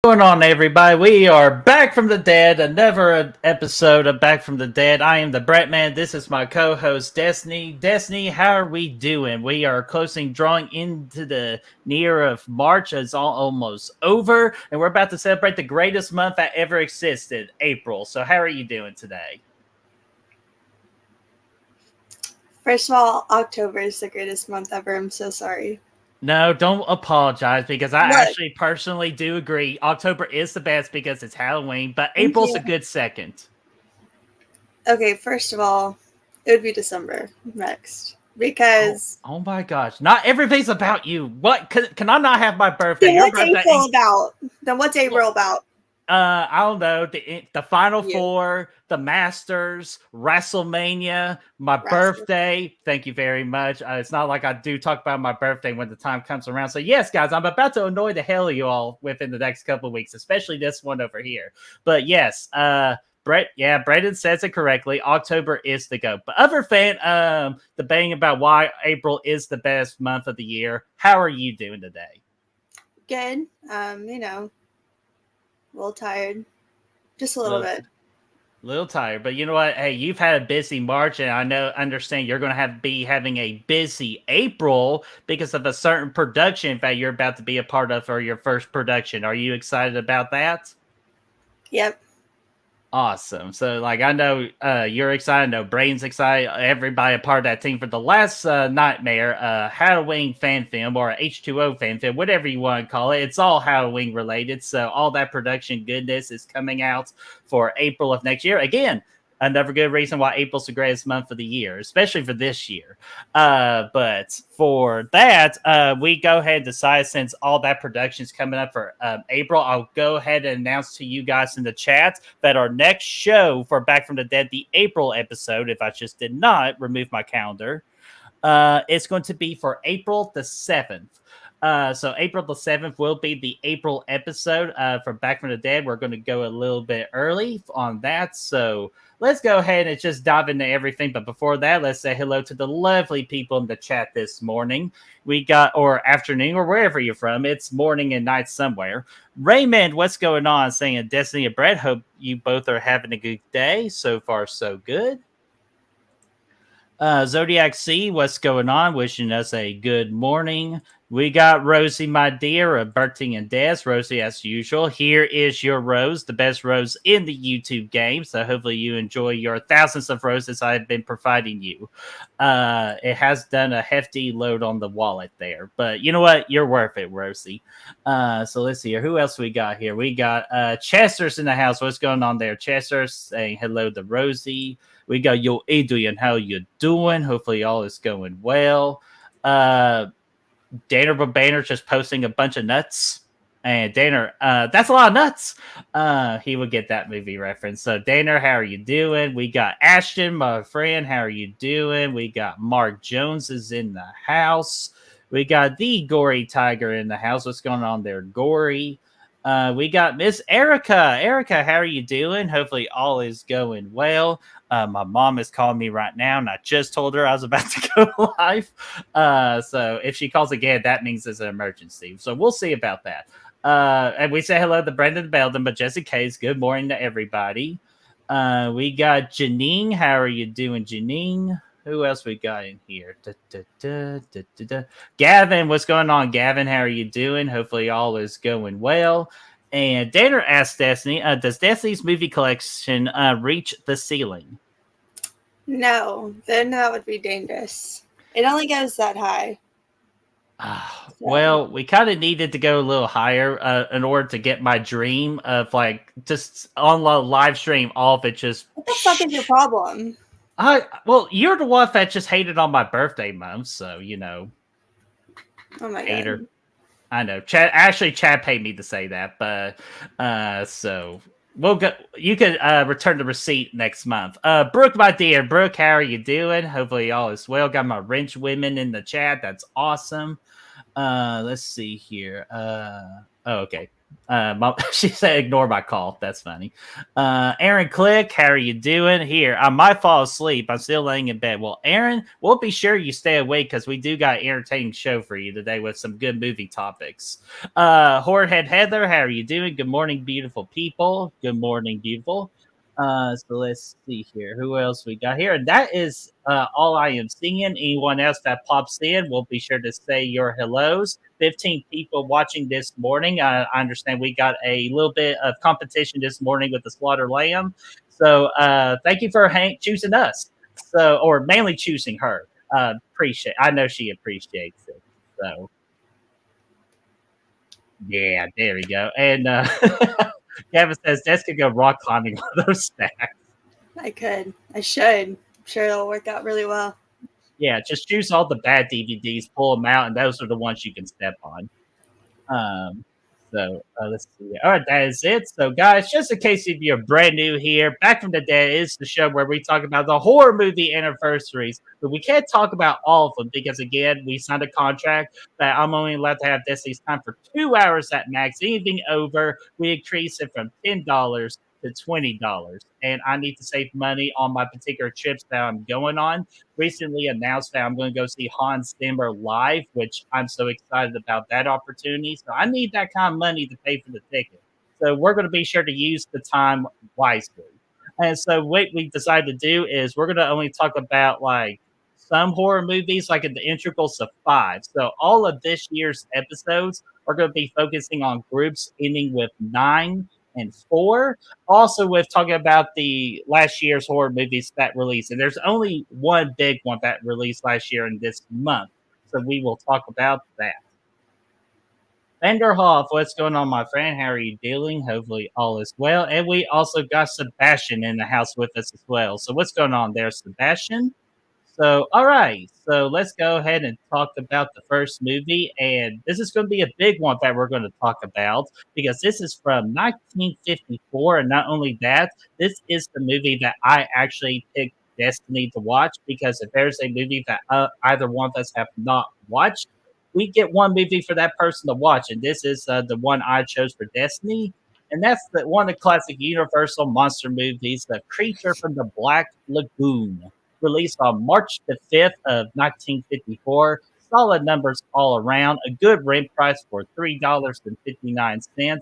What's going on, everybody? We are back from the dead. Another episode of Back from the Dead. I am the BrettMan. This is my co-host Destiny. Destiny, how are we doing? We are closing, drawing into the near of March. It's almost over, and we're about to celebrate the greatest month that ever existed, April. So, how are you doing today? First of all, October is the greatest month ever. I'm so sorry. No, don't apologize because I Look, actually personally do agree. October is the best because it's Halloween, but thank April's you. a good second. Okay, first of all, it would be December next because. Oh my gosh! Not everything's about you. What can I not have my birthday? Then Your what's birthday April ain't. about? Then what's Well, April about? I don't know. The Final You, Four, the Masters, WrestleMania, my rascal. birthday. Thank you very much. It's not like I do talk about my birthday when the time comes around. So yes, guys, I'm about to annoy the hell of you all within the next couple of weeks, especially this one over here. But yes, Brandon says it correctly. October is the go. But other fan debating about why April is the best month of the year. How are you doing today? Good. A little tired, just a little bit. Little tired, but you know what? Hey, you've had a busy March, and understand you're going to be having a busy April because of a certain production that you're about to be a part of for your first production. Are you excited about that? Yep. Awesome. So, like, I know you're excited. I know Brain's excited. Everybody a part of that team for the last Nightmare Halloween fan film or H2O fan film, whatever you want to call it. It's all Halloween related. So, all that production goodness is coming out for April of next year. Again, another good reason why April's the greatest month of the year, especially for this year. But for that, we go ahead and decide since all that production is coming up for April, I'll go ahead and announce to you guys in the chat that our next show for Back from the Dead, the April episode, if I just did not remove my calendar, it's going to be for April the 7th. So April the 7th will be the April episode for Back from the Dead. We're going to go a little bit early on that. So let's go ahead and just dive into everything. But before that, let's say hello to the lovely people in the chat this morning. We got, or afternoon, or wherever you're from. It's morning and night somewhere. Raymond, what's going on? Saying Destiny and Brett, hope you both are having a good day. So far, so good. Zodiac C, what's going on? Wishing us a good morning. We got Rosie, my dear, of Berting and Des. Rosie, as usual. Here is your rose, the best rose in the YouTube game. So hopefully you enjoy your thousands of roses I've been providing you. It has done a hefty load on the wallet there, but you know what? You're worth it, Rosie. So let's see here. Who else we got here? We got Chester's in the house. What's going on there? Chester saying hello to Rosie. We got Yo Adrian. How you doing? Hopefully all is going well. Danner Banner's just posting a bunch of nuts. And Danner, that's a lot of nuts. He would get that movie reference. So Danner, how are you doing? We got Ashton, my friend. How are you doing? We got Mark Jones is in the house. We got the Gory Tiger in the house. What's going on there, Gory? We got Miss Erica. Erica, how are you doing? Hopefully all is going well. My mom is calling me right now, and I just told her I was about to go live. So if she calls again, that means it's an emergency. So we'll see about that. And we say hello to Brendan Belden, but just in case, good morning to everybody. We got Janine. How are you doing, Janine? Who else we got in here? Gavin, what's going on, Gavin? How are you doing? Hopefully all is going well. And Danner asked Destiny, does Destiny's movie collection reach the ceiling? No, then that would be dangerous. It only goes that high. Well, we kind of needed to go a little higher in order to get my dream of like just on the live stream, all of it just. What the fuck is your problem? Well, you're the one that just hated on my birthday month, so you know. Oh my hater. god. I know. Chad paid me to say that, but so we'll go. You could return the receipt next month. Brooke, my dear, Brooke, how are you doing? Hopefully all is well. Got my wrench women in the chat. That's awesome. Let's see here. Okay. She said, "Ignore my call." That's funny. Aaron Click, how are you doing? Here, I might fall asleep. I'm still laying in bed. Well, Aaron, we'll be sure you stay awake because we do got an entertaining show for you today with some good movie topics. Horrorhead Heather, how are you doing? Good morning, beautiful people. Good morning, beautiful. So let's see here. Who else we got here? And that is all I am seeing. Anyone else that pops in, we'll be sure to say your hellos. 15 people watching this morning. I understand we got a little bit of competition this morning with the Slaughter Lamb. So thank you for choosing us. So, or mainly choosing her. Appreciate. I know she appreciates it. So yeah, there we go. And Gavin says Jessica go rock climbing on those stacks. I could. I should. I'm sure it'll work out really well. Yeah, just choose all the bad DVDs, pull them out, and those are the ones you can step on. So let's see. All right, that is it. So, guys, just in case if you're brand new here, Back from the Dead is the show where we talk about the horror movie anniversaries, but we can't talk about all of them because, again, we signed a contract that I'm only allowed to have Destiny's time for 2 hours at max. Anything over, we increase it from $10 to $20. And I need to save money on my particular trips that I'm going on. Recently announced that I'm going to go see Hans Zimmer live, which I'm so excited about that opportunity. So I need that kind of money to pay for the ticket. So we're going to be sure to use the time wisely. And so what we decided to do is we're going to only talk about like some horror movies, like in the integrals of 5. So all of this year's episodes are going to be focusing on groups ending with 9 and 4, also with talking about the last year's horror movies that released. And there's only one big one that released last year in this month. So we will talk about that. Vanderhoff, what's going on, my friend? How are you doing? Hopefully all is well. And we also got Sebastian in the house with us as well. So what's going on there, Sebastian? So, all right. So let's go ahead and talk about the first movie. And this is going to be a big one that we're going to talk about because this is from 1954. And not only that, this is the movie that I actually picked Destiny to watch because if there's a movie that either one of us have not watched, we get one movie for that person to watch. And this is the one I chose for Destiny. And that's one of the classic Universal monster movies, The Creature from the Black Lagoon, released on March the 5th of 1954. Solid numbers all around. A good rent price for $3.59.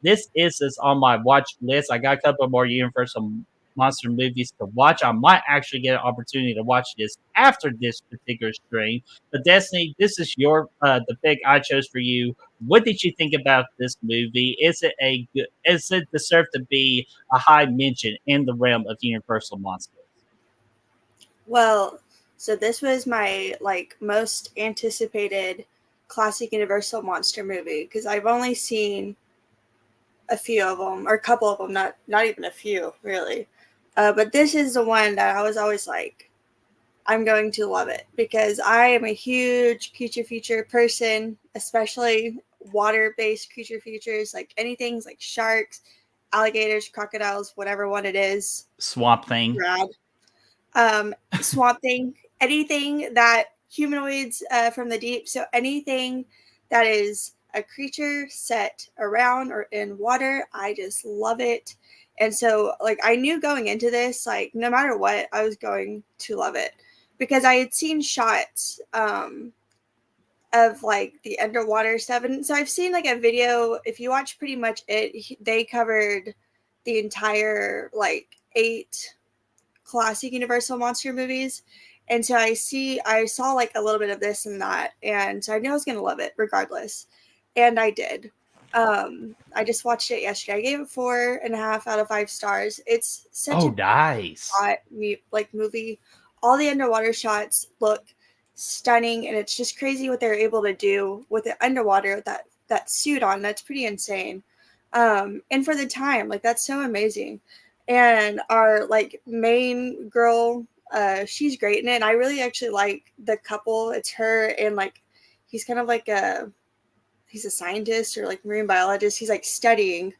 This is on my watch list. I got a couple more Universal monster movies to watch. I might actually get an opportunity to watch this after this particular stream. But Destiny, this is your the pick I chose for you. What did you think about this movie? Is it a good? Is it deserved to be a high mention in the realm of Universal monsters? Well, so this was my most anticipated classic Universal monster movie because I've only seen a few of them or a couple of them, not even a few really. But this is the one that I was always like, I'm going to love it because I am a huge creature feature person, especially water-based creature features, like anything like sharks, alligators, crocodiles, whatever one it is. Swamp Thing. Rad. Swamp Thing, anything that humanoids from the deep. So anything that is a creature set around or in water, I just love it. And so, I knew going into this, no matter what, I was going to love it because I had seen shots of the underwater stuff. And so I've seen a video. If you watch pretty much they covered the entire 8 classic Universal monster movies. And so I saw a little bit of this and that. And so I knew I was going to love it regardless. And I did. I just watched it yesterday. I gave it 4.5 out of 5 stars. It's such a nice hot movie. All the underwater shots look stunning, and it's just crazy what they're able to do with the underwater with that suit on. That's pretty insane. And for the time, that's so amazing. And our main girl, she's great in it. And I really actually like the couple. It's her and he's kind of he's a scientist or marine biologist. He's studying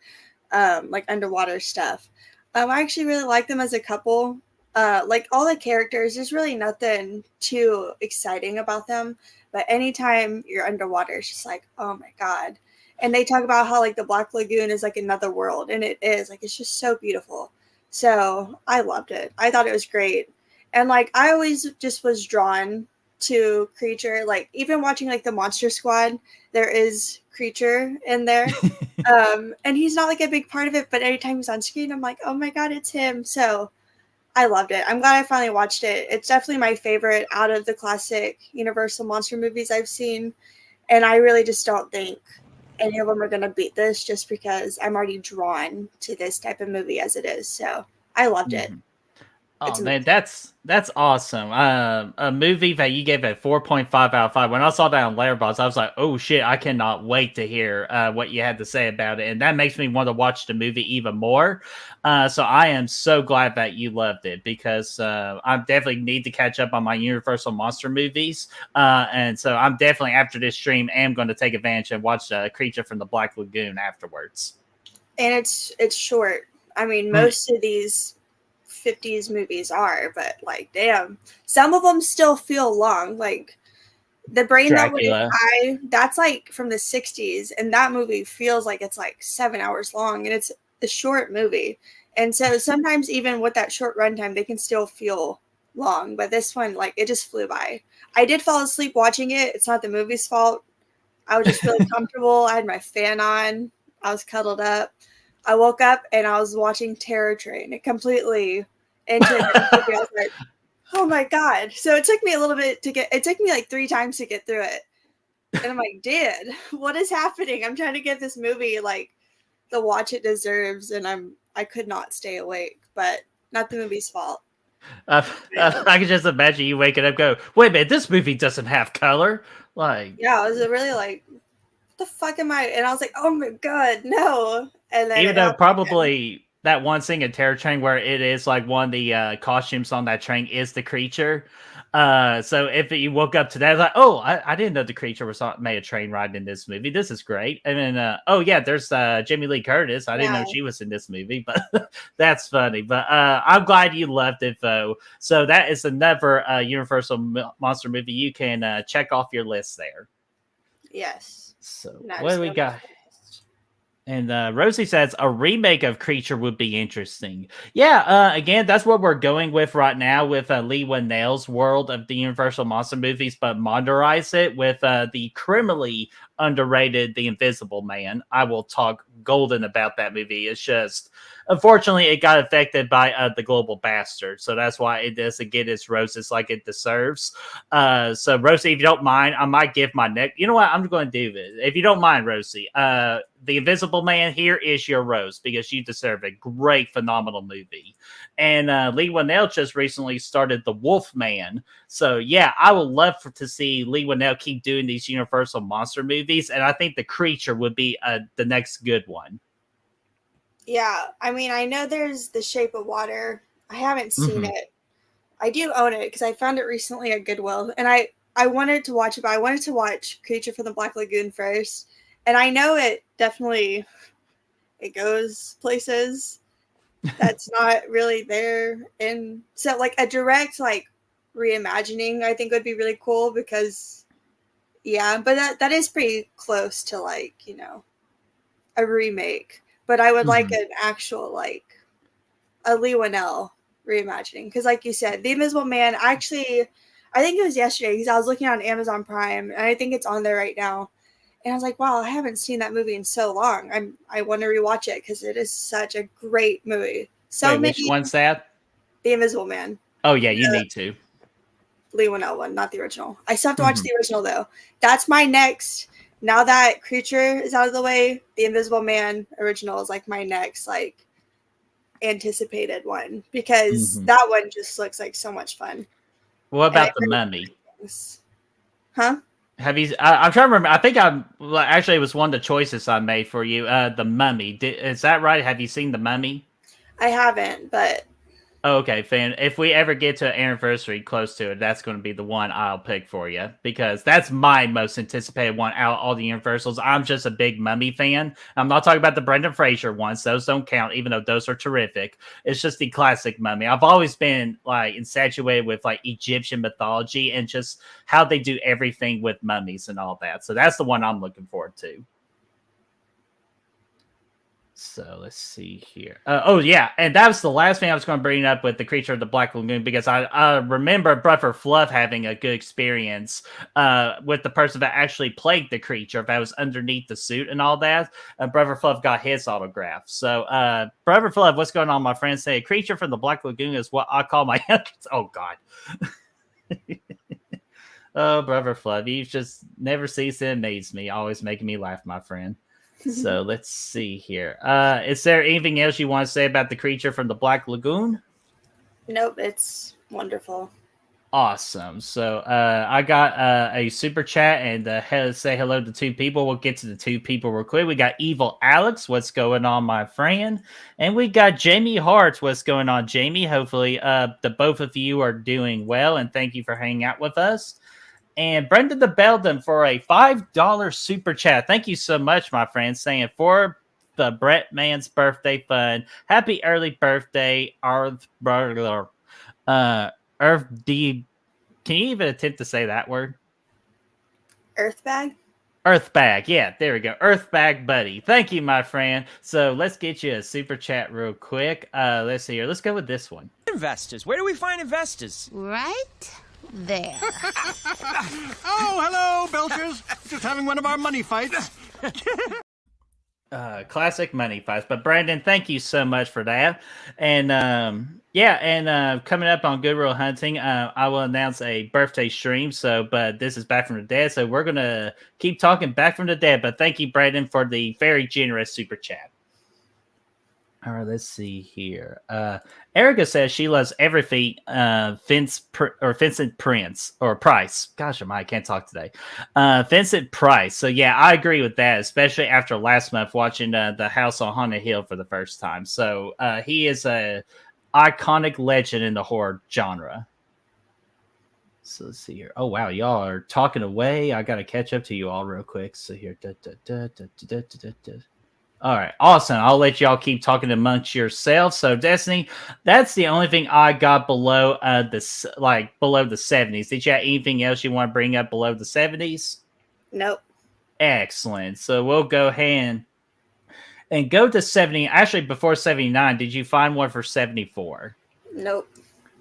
underwater stuff. I actually really like them as a couple. All the characters, there's really nothing too exciting about them. But anytime you're underwater, it's just oh my God. and they talk about how like the Black Lagoon is like another world, and it is like it's just so beautiful. So I loved it. I thought it was great, and like I always just was drawn to Creature. Like even watching like the Monster Squad, there is Creature in there, and he's not like a big part of it, but anytime he's on screen, I'm like, oh my god, it's him. So I loved it. I'm glad I finally watched it. It's definitely my favorite out of the classic Universal monster movies I've seen. And I really just don't think any of them are going to beat this just because I'm already drawn to this type of movie as it is. So I loved it. Oh man, that's awesome. A movie that you gave a 4.5 out of 5. When I saw that on Letterboxd, I was like, "Oh shit, I cannot wait to hear what you had to say about it." And that makes me want to watch the movie even more. So I am so glad that you loved it because I definitely need to catch up on my Universal monster movies. And so I'm definitely after this stream am going to take advantage and watch Creature from the Black Lagoon afterwards. And it's short. I mean, most of these 50s movies are, but like damn, some of them still feel long. Like The Brain That Wouldn't Die, that's like from the 60s, and that movie feels like it's like 7 hours long, and it's a short movie. And so sometimes even with that short runtime, they can still feel long. But this one, like it just flew by. I did fall asleep watching it. It's not the movie's fault. I was just really comfortable. I had my fan on. I was cuddled up. I woke up and I was watching Terror Train. It completely into the movie. I was like, oh my god. So it took me a little bit to get, it took me like 3 times to get through it. And I'm like, dude, what is happening? I'm trying to give this movie like the watch it deserves, and I could not stay awake, but not the movie's fault. I can just imagine you waking up, go, wait a minute, this movie doesn't have color. Like, yeah, I was really like, what the fuck am I? And I was like, oh my god, no. And then even though probably that one scene in Terror Train where it is like one of the costumes on that train is the Creature. So if you woke up to that, it's like, oh, I didn't know the Creature was made a train ride in this movie. This is great. And then, oh yeah, there's Jamie Lee Curtis. I didn't know she was in this movie, but that's funny. But I'm glad you loved it, though. So that is another Universal monster movie you can check off your list there. Yes. So what do we got? And Rosie says a remake of Creature would be interesting. Yeah, again, that's what we're going with right now with Lee Winnell's world of the Universal monster movies, but modernize it with the criminally underrated The Invisible Man. I will talk golden about that movie. It's just, unfortunately, it got affected by the global bastard, so that's why it doesn't get its roses like it deserves. So, Rosie, if you don't mind, I might give my neck. You know what? I'm going to do this. If you don't mind, Rosie, The Invisible Man, here is your rose because you deserve a great, phenomenal movie. And Lee Winnell just recently started The Wolf Man. So, yeah, I would love to see Lee Winnell keep doing these Universal monster movies. And I think The Creature would be the next good one. Yeah, I mean, I know there's The Shape of Water. I haven't seen it. I do own it because I found it recently at Goodwill. And I wanted to watch it, but I wanted to watch Creature from the Black Lagoon first. And I know it definitely, it goes places that's not really there. And so like a direct like reimagining I think would be really cool because yeah, but that is pretty close to like, you know, a remake. But I would like an actual like a Lee Winnell reimagining because like you said, The Invisible Man, actually I think it was yesterday because I was looking on Amazon Prime and I think it's on there right now. And I was like, wow, I haven't seen that movie in so long. I want to rewatch it because it is such a great movie. So Wait, which one's that? The Invisible Man. Oh, yeah, you need to. Lee Winnell one, not the original. I still have to watch the original, though. That's my next. Now that Creature is out of the way, The Invisible Man original is like my next, like, anticipated one because that one just looks like so much fun. What about The Mummy? Huh? Have you? I'm trying to remember. I think actually it was one of the choices I made for you. The Mummy. Is that right? Have you seen The Mummy? I haven't, but okay, fan. If we ever get to an anniversary close to it, that's going to be the one I'll pick for you because that's my most anticipated one out of all the Universals. I'm just a big Mummy fan. I'm not talking about the Brendan Fraser ones; those don't count, even though those are terrific. It's just the classic Mummy. I've always been like infatuated with like Egyptian mythology and just how they do everything with mummies and all that. So that's the one I'm looking forward to. So let's see here. Oh yeah, and that was the last thing I was going to bring up with the Creature of the Black Lagoon, because I remember Brother Fluff having a good experience with the person that actually played the creature that was underneath the suit and all that. Brother Fluff got his autograph. So Brother Fluff, what's going on, my friend? Say Creature from the Black Lagoon is what I call my oh god. Oh, Brother Fluff, you just never cease to amaze me, always making me laugh, my friend. So let's see here. Is there anything else you want to say about the Creature from the Black Lagoon? Nope, it's wonderful. Awesome. So I got a super chat and say hello to two people. We'll get to the two people real quick. We got Evil Alex. What's going on, my friend? And we got Jamie Hart. What's going on, Jamie? Hopefully the both of you are doing well, and thank you for hanging out with us. And Brendan the Belden for a $5 super chat. Thank you so much, my friend, saying for the BrettMan's birthday fun. Happy early birthday, Earth D. Can you even attempt to say that word? Earthbag? Earthbag. Yeah, there we go. Earthbag buddy. Thank you, my friend. So let's get you a super chat real quick. Let's see here. Let's go with this one. Investors. Where do we find investors? Right there. Oh, hello, Belchers. Just having one of our money fights. Classic money fights. But Brandon, thank you so much for that. And coming up on Good Will Hunting, I will announce a birthday stream. But this is Back from the Dead, so we're gonna keep talking Back from the Dead. But thank you, Brandon, for the very generous super chat. All right, let's see here. Erica says she loves everything Vincent Prince or Price. Gosh, I can't talk today. Vincent Price. So yeah, I agree with that, especially after last month watching The House on Haunted Hill for the first time. So he is a iconic legend in the horror genre. So let's see here. Oh wow, y'all are talking away. I gotta catch up to you all real quick. So here. All right, awesome. I'll let y'all keep talking amongst yourselves. So, Destiny, that's the only thing I got below below the 70s. Did you have anything else you want to bring up below the 70s? Nope. Excellent. So we'll go ahead and go to 70. Actually, before 79, did you find one for 74? Nope.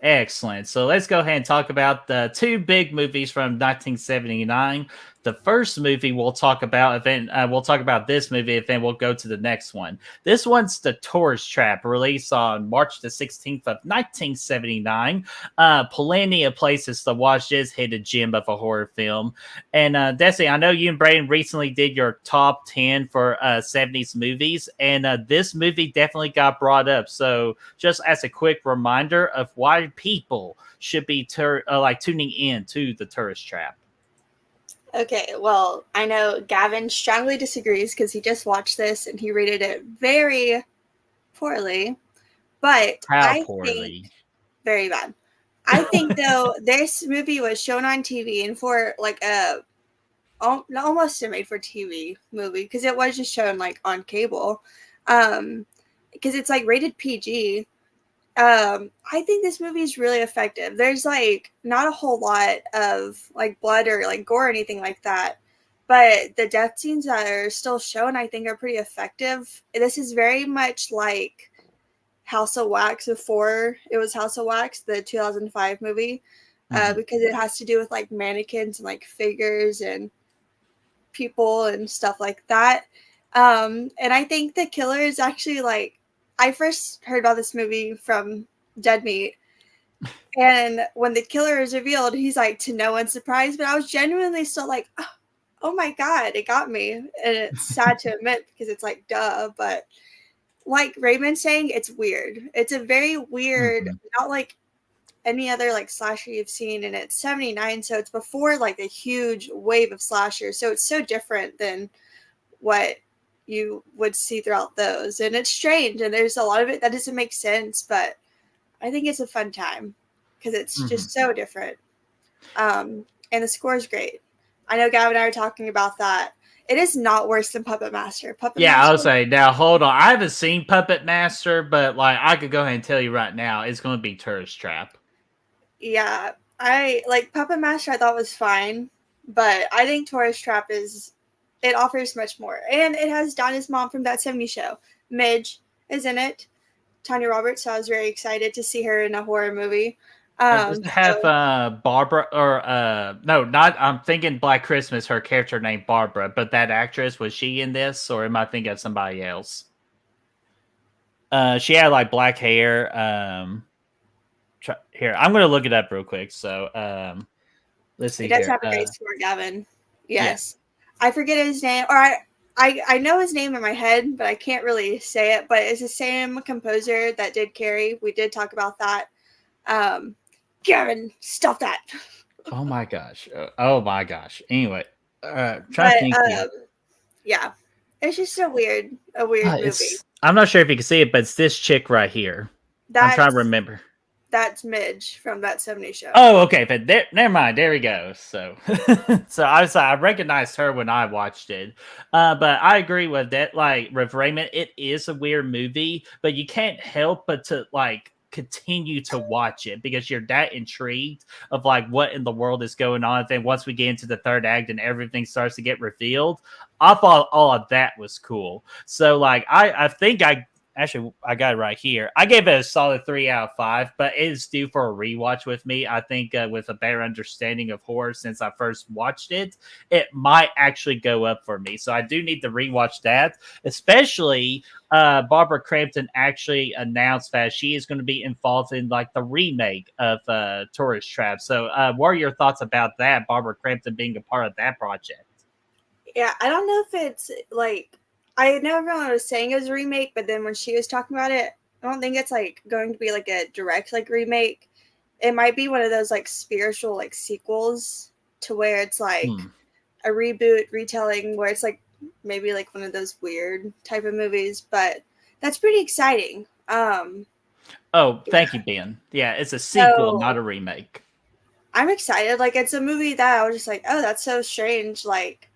Excellent. So let's go ahead and talk about the two big movies from 1979. The first movie we'll talk about, we'll talk about this movie, and then we'll go to the next one. This one's The Tourist Trap, released on March the 16th of 1979. Plenty of places to watch this hidden gem of a horror film. And Destiny, I know you and Braden recently did your top 10 for 70s movies, and this movie definitely got brought up. So just as a quick reminder of why people should be tuning in to The Tourist Trap. Okay, well, I know Gavin strongly disagrees because he just watched this and he rated it very poorly. But How poorly? Think very bad. I think, though, this movie was shown on TV and for like almost a made-for-TV movie because it was just shown like on cable because it's like rated PG. I think this movie is really effective. There's like not a whole lot of like blood or like gore or anything like that, but the death scenes that are still shown, I think, are pretty effective. This is very much like House of Wax before it was House of Wax, the 2005 movie, because it has to do with like mannequins and like figures and people and stuff like that. And I think the killer is actually like, I first heard about this movie from Dead Meat. And when the killer is revealed, he's like, to no one's surprise. But I was genuinely still like, oh my God, it got me. And it's sad to admit because it's like, duh. But like Raymond's saying, it's weird. It's a very weird, not like any other like slasher you've seen. And it's 79. So it's before like a huge wave of slashers. So it's so different than what you would see throughout those, and it's strange, and there's a lot of it that doesn't make sense, but I think it's a fun time because it's just so different. And the score is great. I know Gavin and I are talking about that. It is not worse than Puppet Master. I would say, now hold on, I haven't seen Puppet Master, but like I could go ahead and tell you right now, it's going to be Tourist Trap. Yeah, I like Puppet Master. I thought was fine, but I think Tourist Trap it offers much more. And it has Donna's mom from That 70s Show. Midge is in it. Tanya Roberts. So I was very excited to see her in a horror movie. Does it have Barbara or no, not I'm thinking Black Christmas, her character named Barbara, but that actress, was she in this or am I thinking of somebody else? She had like black hair. Here, I'm gonna look it up real quick. So let's see It does here. have a great score, Gavin. Yes. Yeah. I forget his name, or I know his name in my head, but I can't really say it. But it's the same composer that did Carrie. We did talk about that. Gavin, stop that. Oh my gosh. Oh my gosh. Anyway, trying But to think here. yeah, it's just a weird movie. I'm not sure if you can see it, but it's this chick right here. I'm trying to remember. That's Midge from That 70s Show. Oh, okay, but never mind. There we go. So, so I recognized her when I watched it. But I agree with that. Like with Raymond, it is a weird movie, but you can't help but to like continue to watch it because you're that intrigued of like what in the world is going on. Then once we get into the third act and everything starts to get revealed, I thought all of that was cool. So like I think Actually, I got it right here. I gave it a solid 3 out of 5, but it is due for a rewatch with me. I think with a better understanding of horror since I first watched it, it might actually go up for me. So I do need to rewatch that, especially Barbara Crampton actually announced that she is going to be involved in like the remake of Tourist Trap. So what are your thoughts about that, Barbara Crampton being a part of that project? Yeah, I don't know if it's like, I know everyone was saying it was a remake, but then when she was talking about it, I don't think it's like going to be like a direct like remake. It might be one of those like spiritual like sequels to where it's like a reboot retelling where it's like maybe like one of those weird type of movies, but that's pretty exciting. Oh, thank you, Ben. Yeah, it's a sequel, not a remake. I'm excited. Like it's a movie that I was just like, oh, that's so strange like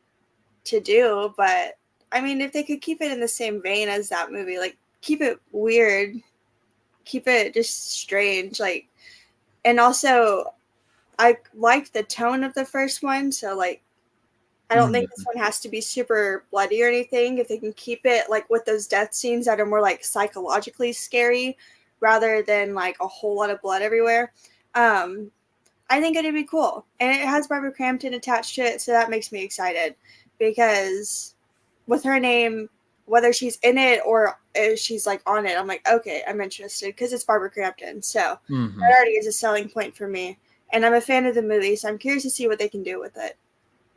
to do, but I mean, if they could keep it in the same vein as that movie, like keep it weird, keep it just strange, like, and also I liked the tone of the first one, so like I don't think this one has to be super bloody or anything. If they can keep it like with those death scenes that are more like psychologically scary rather than like a whole lot of blood everywhere, I think it'd be cool. And it has Barbara Crampton attached to it, so that makes me excited because with her name, whether she's in it or if she's like on it, I'm like, okay, I'm interested because it's Barbara Crampton. So that already is a selling point for me. And I'm a fan of the movie, so I'm curious to see what they can do with it.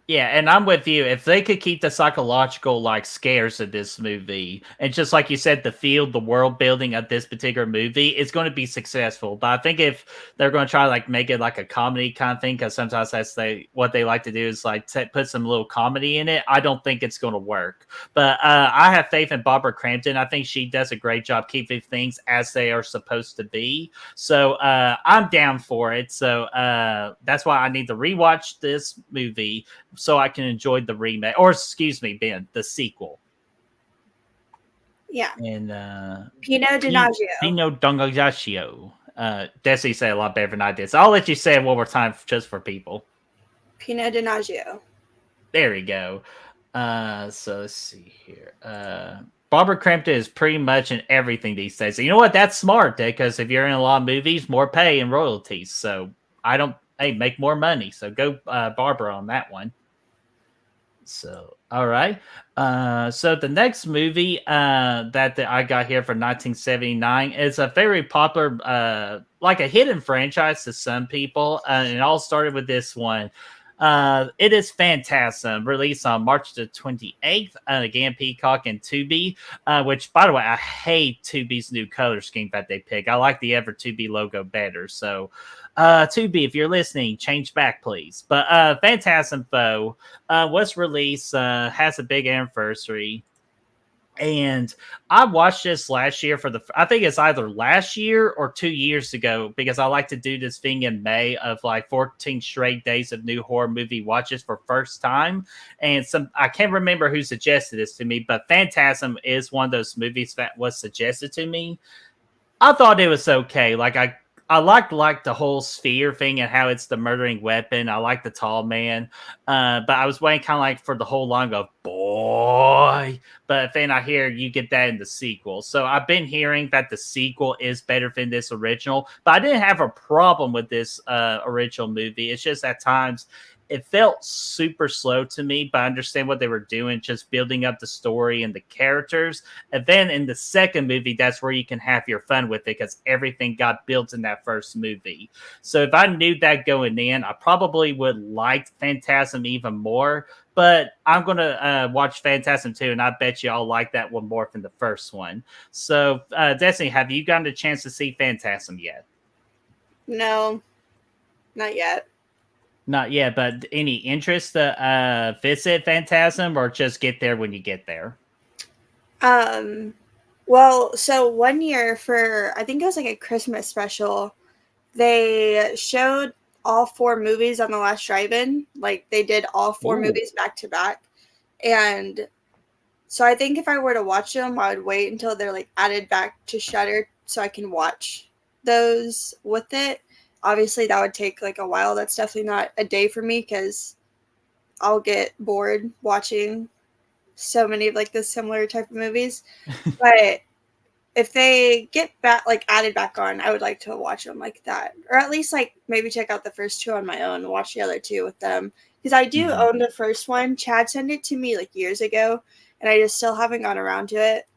Yeah, and I'm with you. If they could keep the psychological like scares of this movie, and just like you said, the world building of this particular movie, it's going to be successful. But I think if they're going to try to like make it like a comedy kind of thing, because sometimes that's what they like to do is like put some little comedy in it. I don't think it's going to work. But I have faith in Barbara Crampton. I think she does a great job keeping things as they are supposed to be. So I'm down for it. So that's why I need to rewatch this movie so I can enjoy the remake, or excuse me, Ben, the sequel. Yeah. And Pinot Donaggio. Pinot Donaggio. Desi said a lot better than I did, so I'll let you say it one more time just for people. Pinot Donaggio. There we go. So let's see here. Barbara Crampton is pretty much in everything these days. You know what? That's smart, because if you're in a lot of movies, more pay and royalties. So make more money. So go Barbara on that one. So, all right. So the next movie that I got here from 1979 is a very popular, like a hidden franchise to some people. And it all started with this one. It is Phantasm, released on March the 28th. Again, Peacock and Tubi, which, by the way, I hate Tubi's new color scheme that they pick. I like the ever Tubi logo better. So, Tubi, if you're listening, change back, please. But Phantasm, though, was released, has a big anniversary. And I watched this last year I think it's either last year or 2 years ago, because I like to do this thing in May of like 14 straight days of new horror movie watches for first time. And I can't remember who suggested this to me, but Phantasm is one of those movies that was suggested to me. I thought it was okay. Like I like the whole sphere thing and how it's the murdering weapon. I like the tall man. But I was waiting kind of like for the whole line of boom. boy. But then I hear you get that in the sequel. So I've been hearing that the sequel is better than this original, but I didn't have a problem with this original movie. It's just at times it felt super slow to me, but I understand what they were doing, just building up the story and the characters. And then in the second movie, that's where you can have your fun with it because everything got built in that first movie. So if I knew that going in, I probably would like Phantasm even more. But I'm going to watch Phantasm 2, and I bet you I'll like that one more than the first one. So, Destiny, have you gotten a chance to see Phantasm yet? No, not yet. Not yet, but any interest to visit Phantasm or just get there when you get there? Well, so one year for, I think it was like a Christmas special, they showed all 4 movies on the last drive-in. Like they did all 4 movies back to back. And so I think if I were to watch them, I would wait until they're like added back to Shudder so I can watch those with it. Obviously that would take like a while. That's definitely not a day for me because I'll get bored watching so many of like the similar type of movies. But if they get back like added back on, I would like to watch them like that, or at least like maybe check out the first 2 on my own and watch the other 2 with them, because I do own the first one. Chad sent it to me like years ago and I just still haven't gone around to it,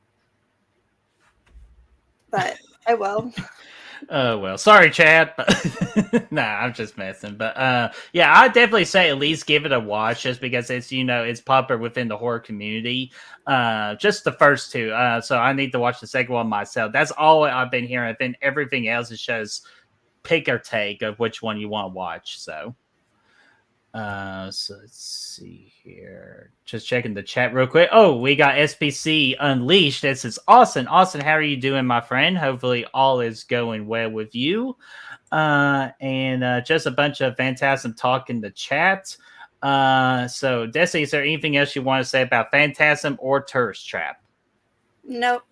but I will. Oh, well, sorry, Chad. But nah, I'm just messing. But yeah, I'd definitely say at least give it a watch just because it's, it's popular within the horror community. Just the first 2. So I need to watch the second one myself. That's all I've been hearing. Then everything else is just pick or take of which one you want to watch. So let's see here. Just checking the chat real quick. Oh, we got SPC Unleashed. This is Austin. Austin, how are you doing, my friend? Hopefully all is going well with you. And just a bunch of Phantasm talk in the chat. So Desi, is there anything else you want to say about Phantasm or Tourist Trap? Nope.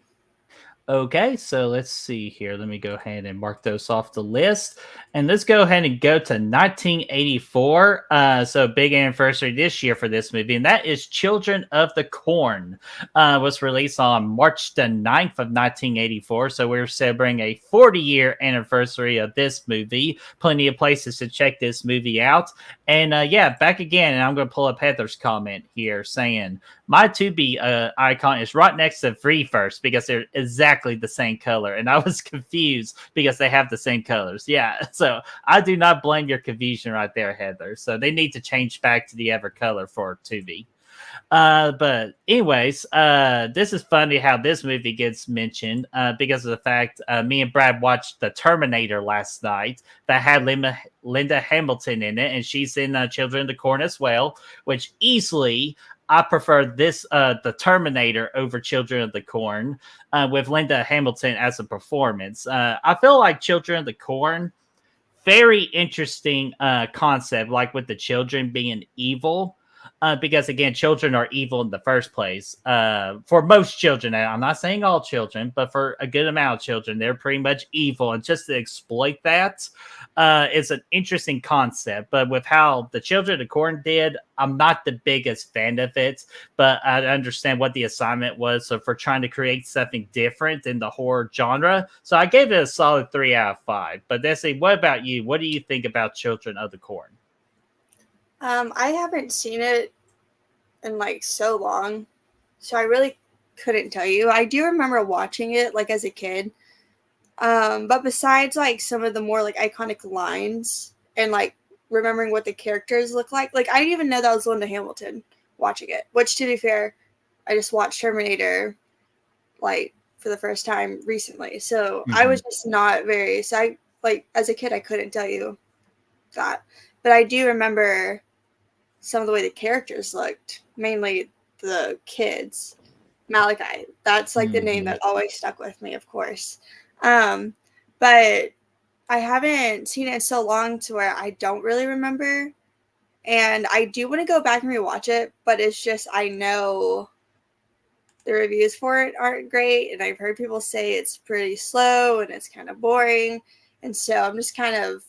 Okay, so let's see here. Let me go ahead and mark those off the list. And let's go ahead and go to 1984. So big anniversary this year for this movie. And that is Children of the Corn. Was released on March the 9th of 1984. So we're celebrating a 40-year anniversary of this movie. Plenty of places to check this movie out. And yeah, back again. And I'm going to pull up Heather's comment here saying, my Tubi icon is right next to Free First because they're exactly the same color. And I was confused because they have the same colors. Yeah, so I do not blame your confusion right there, Heather. So they need to change back to the ever color for Tubi. But anyways, this is funny how this movie gets mentioned because of the fact me and Brad watched The Terminator last night that had Linda Hamilton in it, and she's in Children of the Corn as well, which easily I prefer this The Terminator over Children of the Corn with Linda Hamilton as a performance. I feel like Children of the Corn, very interesting concept, like with the children being evil. Because again, children are evil in the first place. For most children, I'm not saying all children, but for a good amount of children, they're pretty much evil. And just to exploit that is an interesting concept. But with how the Children of the Corn did, I'm not the biggest fan of it. But I understand what the assignment was. So for trying to create something different in the horror genre, so I gave it a solid 3 out of 5. But Desi, what about you? What do you think about Children of the Corn? I haven't seen it in like so long, so I really couldn't tell you. I do remember watching it like as a kid, but besides like some of the more like iconic lines and like remembering what the characters look like I didn't even know that was Linda Hamilton watching it, which to be fair, I just watched Terminator like for the first time recently, so I was just not very, so I like as a kid I couldn't tell you that, but I do remember some of the way the characters looked, mainly the kids. Malachi, that's like the name that always stuck with me, of course. But I haven't seen it in so long to where I don't really remember. And I do want to go back and rewatch it, but it's just I know the reviews for it aren't great, and I've heard people say it's pretty slow and it's kind of boring. And so I'm just kind of,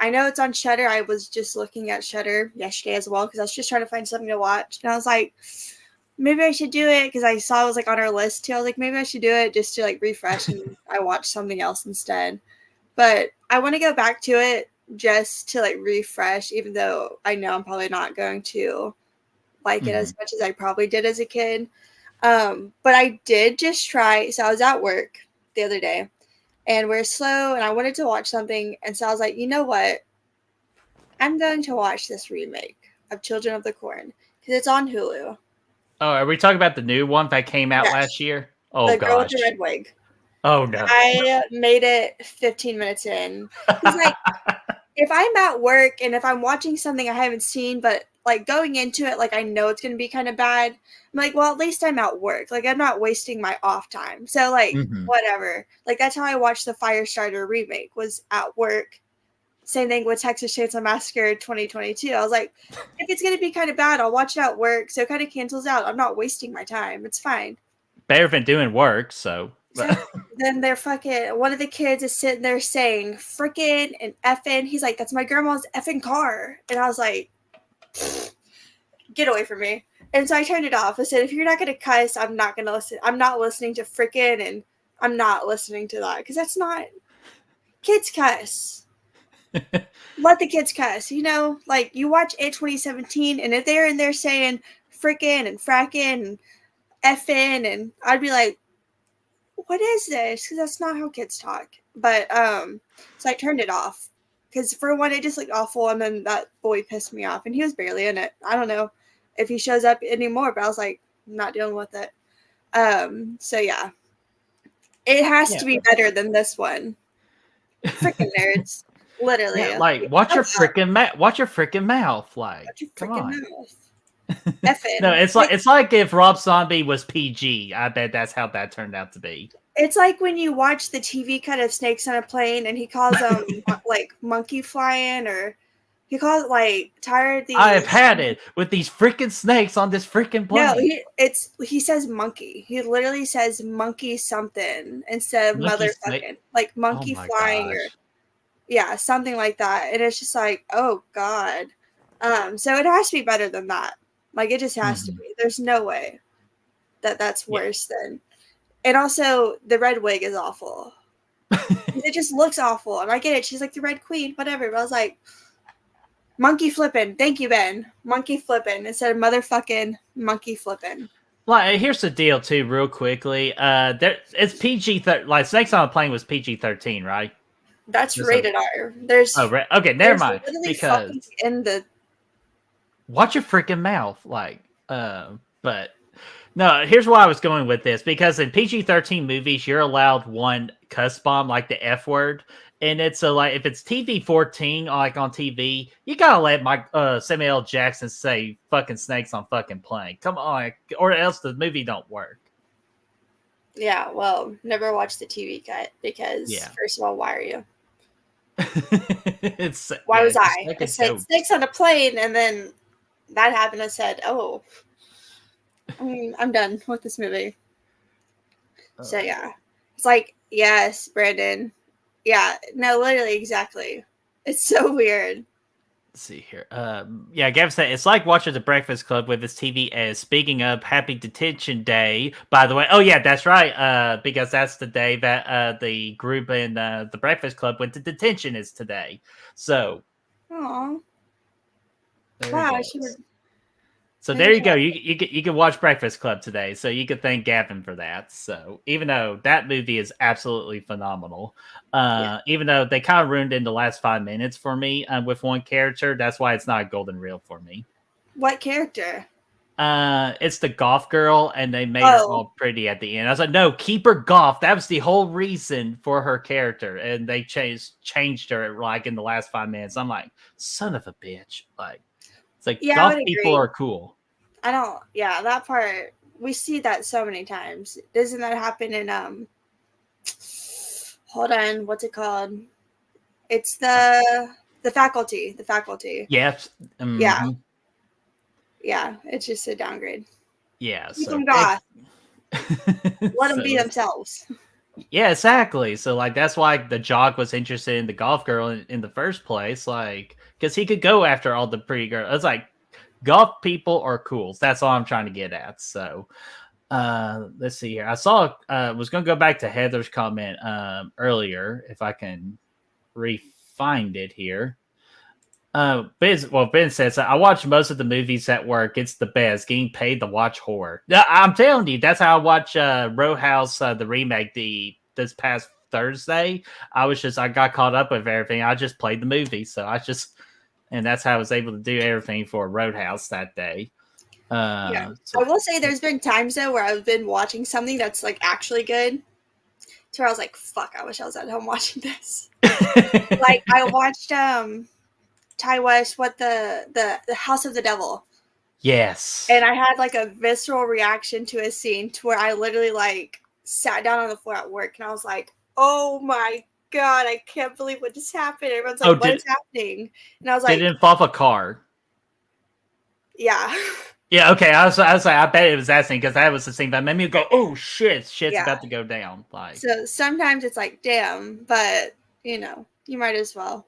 I know it's on Shudder. I was just looking at Shudder yesterday as well because I was just trying to find something to watch. And I was like, maybe I should do it because I saw it was like on our list too. I was like, maybe I should do it just to like refresh, and I watched something else instead. But I want to go back to it just to like refresh, even though I know I'm probably not going to like it as much as I probably did as a kid. But I did just try. So I was at work the other day, and we're slow, and I wanted to watch something, and so I was like, you know what? I'm going to watch this remake of Children of the Corn because it's on Hulu. Oh, are we talking about the new one that came out Yes. last year? Oh, The girl with gosh. the red wig. Oh, no. I made it 15 minutes in. It's like, if I'm at work and if I'm watching something I haven't seen, but like going into it, like I know it's going to be kind of bad, I'm like, well, at least I'm at work. Like I'm not wasting my off time. So like, whatever. Like that's how I watched the Firestarter remake, was at work. Same thing with Texas Chainsaw Massacre 2022. I was like, if it's going to be kind of bad, I'll watch it at work. So it kind of cancels out. I'm not wasting my time. It's fine. Better than doing work, so. So then they're fucking, one of the kids is sitting there saying frickin' and effing. He's like, that's my grandma's effing car. And I was like, get away from me. And so I turned it off. I said, if you're not going to cuss, I'm not going to listen. I'm not listening to frickin' and I'm not listening to that. Because that's not, kids cuss. Let the kids cuss. You know, like you watch It 2017 and if they're in there saying frickin' and frackin' and effing, and I'd be like, what is this? Because that's not how kids talk. But so I turned it off because for one, it just looked awful, and then that boy pissed me off, and he was barely in it. I don't know if he shows up anymore, but I was like, I'm not dealing with it. So yeah, it has to be better than this one. Freaking nerds, literally. Yeah, like watch your freaking mouth. Like, watch your come freaking on. mouth. Effing. No, it's like if Rob Zombie was PG. I bet that's how that turned out to be. It's like when you watch the TV cut of Snakes on a Plane and he calls them like monkey flying, or he calls it like tired. I have had it with these freaking snakes on this freaking plane. No, he says monkey. He literally says monkey something instead of Monkey motherfucking, like monkey flying, or yeah, something like that. And it's just like, oh god. So it has to be better than that. Like it just has to be. There's no way that's worse than. And also, the red wig is awful. It just looks awful. And I get it. She's like the Red Queen, whatever. But I was like, monkey flipping. Thank you, Ben. Monkey flipping instead of motherfucking monkey flipping. Like, here's the deal, too, real quickly. It's PG. Like, Snakes on a Plane was PG-13, right? That's rated R. There's okay, never mind. Because in the watch your freaking mouth, like, but. No, here's why I was going with this, because in PG-13 movies, you're allowed one cuss bomb, like the F word, and it's like if it's TV-14, like on TV, you gotta let Samuel L. Jackson say "fucking snakes on fucking plane." Come on, or else the movie don't work. Yeah, well, never watched the TV cut because first of all, why are you? Why was I? I said snakes on a plane, and then that happened. I said, oh. I'm done with this movie. So yeah, it's like, yes, Brandon. Yeah, no, literally, exactly. It's so weird. Let's see here. Yeah, Gavin said it's like watching The Breakfast Club with its TV as. Speaking of Happy Detention Day, by the way. Oh yeah, that's right. Because that's the day that the group in The Breakfast Club went to detention is today. So. Aww. Wow, I should have. So there you go. You can watch Breakfast Club today. So you could thank Gavin for that. So even though that movie is absolutely phenomenal, even though they kind of ruined in the last 5 minutes for me with one character, that's why it's not a golden reel for me. What character? It's the golf girl, and they made her all pretty at the end. I was like, no, keep her golf. That was the whole reason for her character, and they changed her like in the last 5 minutes. I'm like, son of a bitch, like. It's like golf people are cool. I don't. Yeah, that part we see that so many times. Doesn't that happen in Hold on, what's it called? It's the Faculty. The Faculty. Yes. Yeah. Yeah. It's just a downgrade. Yeah. Keep them goth. Let them be themselves. Yeah, exactly. So like that's why the jock was interested in the golf girl in the first place, like because he could go after all the pretty girls. It's like Golf people or cools. That's all I'm trying to get at. So let's see here. I saw was gonna go back to Heather's comment earlier, if I can re-find it here. Ben says, I watch most of the movies at work. It's the best, getting paid to watch horror. Yeah, I'm telling you, that's how I watch Roadhouse, the remake, this past Thursday. I got caught up with everything. I just played the movie, and that's how I was able to do everything for Roadhouse that day. Yeah. So, I will say there's been times though where I've been watching something that's like actually good, to where I was like, fuck, I wish I was at home watching this. Like I watched Ty West, the House of the Devil. Yes. And I had like a visceral reaction to a scene to where I literally like sat down on the floor at work and I was like, oh my God, I can't believe what just happened. Everyone's like, what is happening? And I was like, did it involve a car? Yeah. Yeah, okay. I was like, I bet it was that scene because that was the scene that made me go, oh shit's about to go down. Like, so sometimes it's like, damn, but you might as well.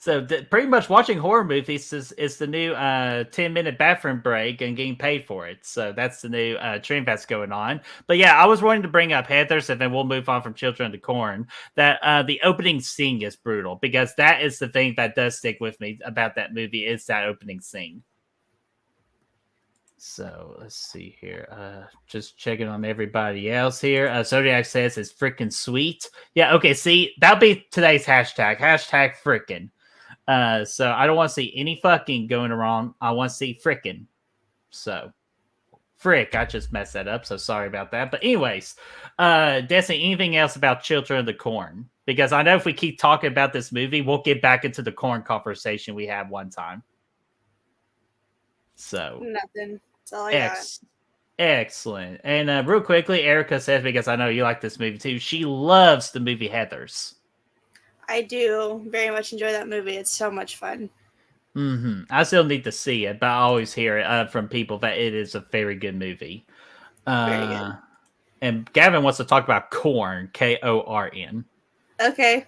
So pretty much watching horror movies is the new 10-minute bathroom break and getting paid for it. So that's the new trend that's going on. But yeah, I was wanting to bring up Heather's, and then we'll move on from Children of the Corn. That the opening scene is brutal because that is the thing that does stick with me about that movie is that opening scene. So let's see here. Just checking on everybody else here. Zodiac says it's freaking sweet. Yeah, okay. See, that'll be today's hashtag. Hashtag frickin'. So I don't want to see any fucking going wrong. I want to see frickin'. So frick, I just messed that up. So sorry about that. But anyways, Destiny, anything else about Children of the Corn? Because I know if we keep talking about this movie, we'll get back into the corn conversation we had one time. So nothing. That's all I got. Excellent. And real quickly, Erica says, because I know you like this movie too, she loves the movie Heathers. I do very much enjoy that movie. It's so much fun. Mm-hmm. I still need to see it, but I always hear it from people that it is a very good movie. Very good. And Gavin wants to talk about Korn, Korn. Okay.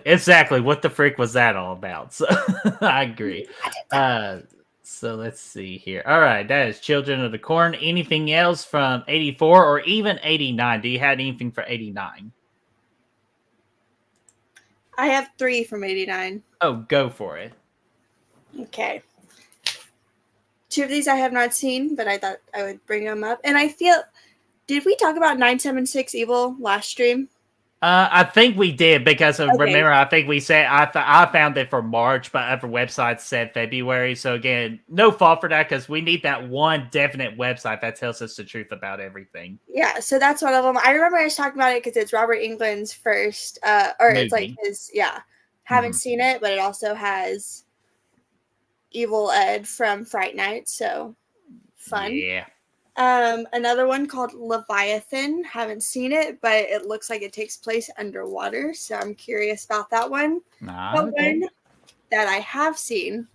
Exactly. What the frick was that all about? So I agree. So let's see here. All right, that is Children of the Corn. Anything else from 84 or even 89? Do you have anything for 89? I have 3 from 89. Oh, go for it. Okay. 2 of these I have not seen, but I thought I would bring them up. And did we talk about 976 Evil last stream? I think we did because remember, I think we said I found it for March, but other websites said February. So again, no fault for that because we need that one definite website that tells us the truth about everything. Yeah, so that's one of them. I remember I was talking about it because it's Robert Englund's first, or movie. It's like his, Haven't seen it, but it also has Evil Ed from Fright Night, so fun. Yeah. Another one called Leviathan. Haven't seen it, but it looks like it takes place underwater, so I'm curious about that one. One that I have seen,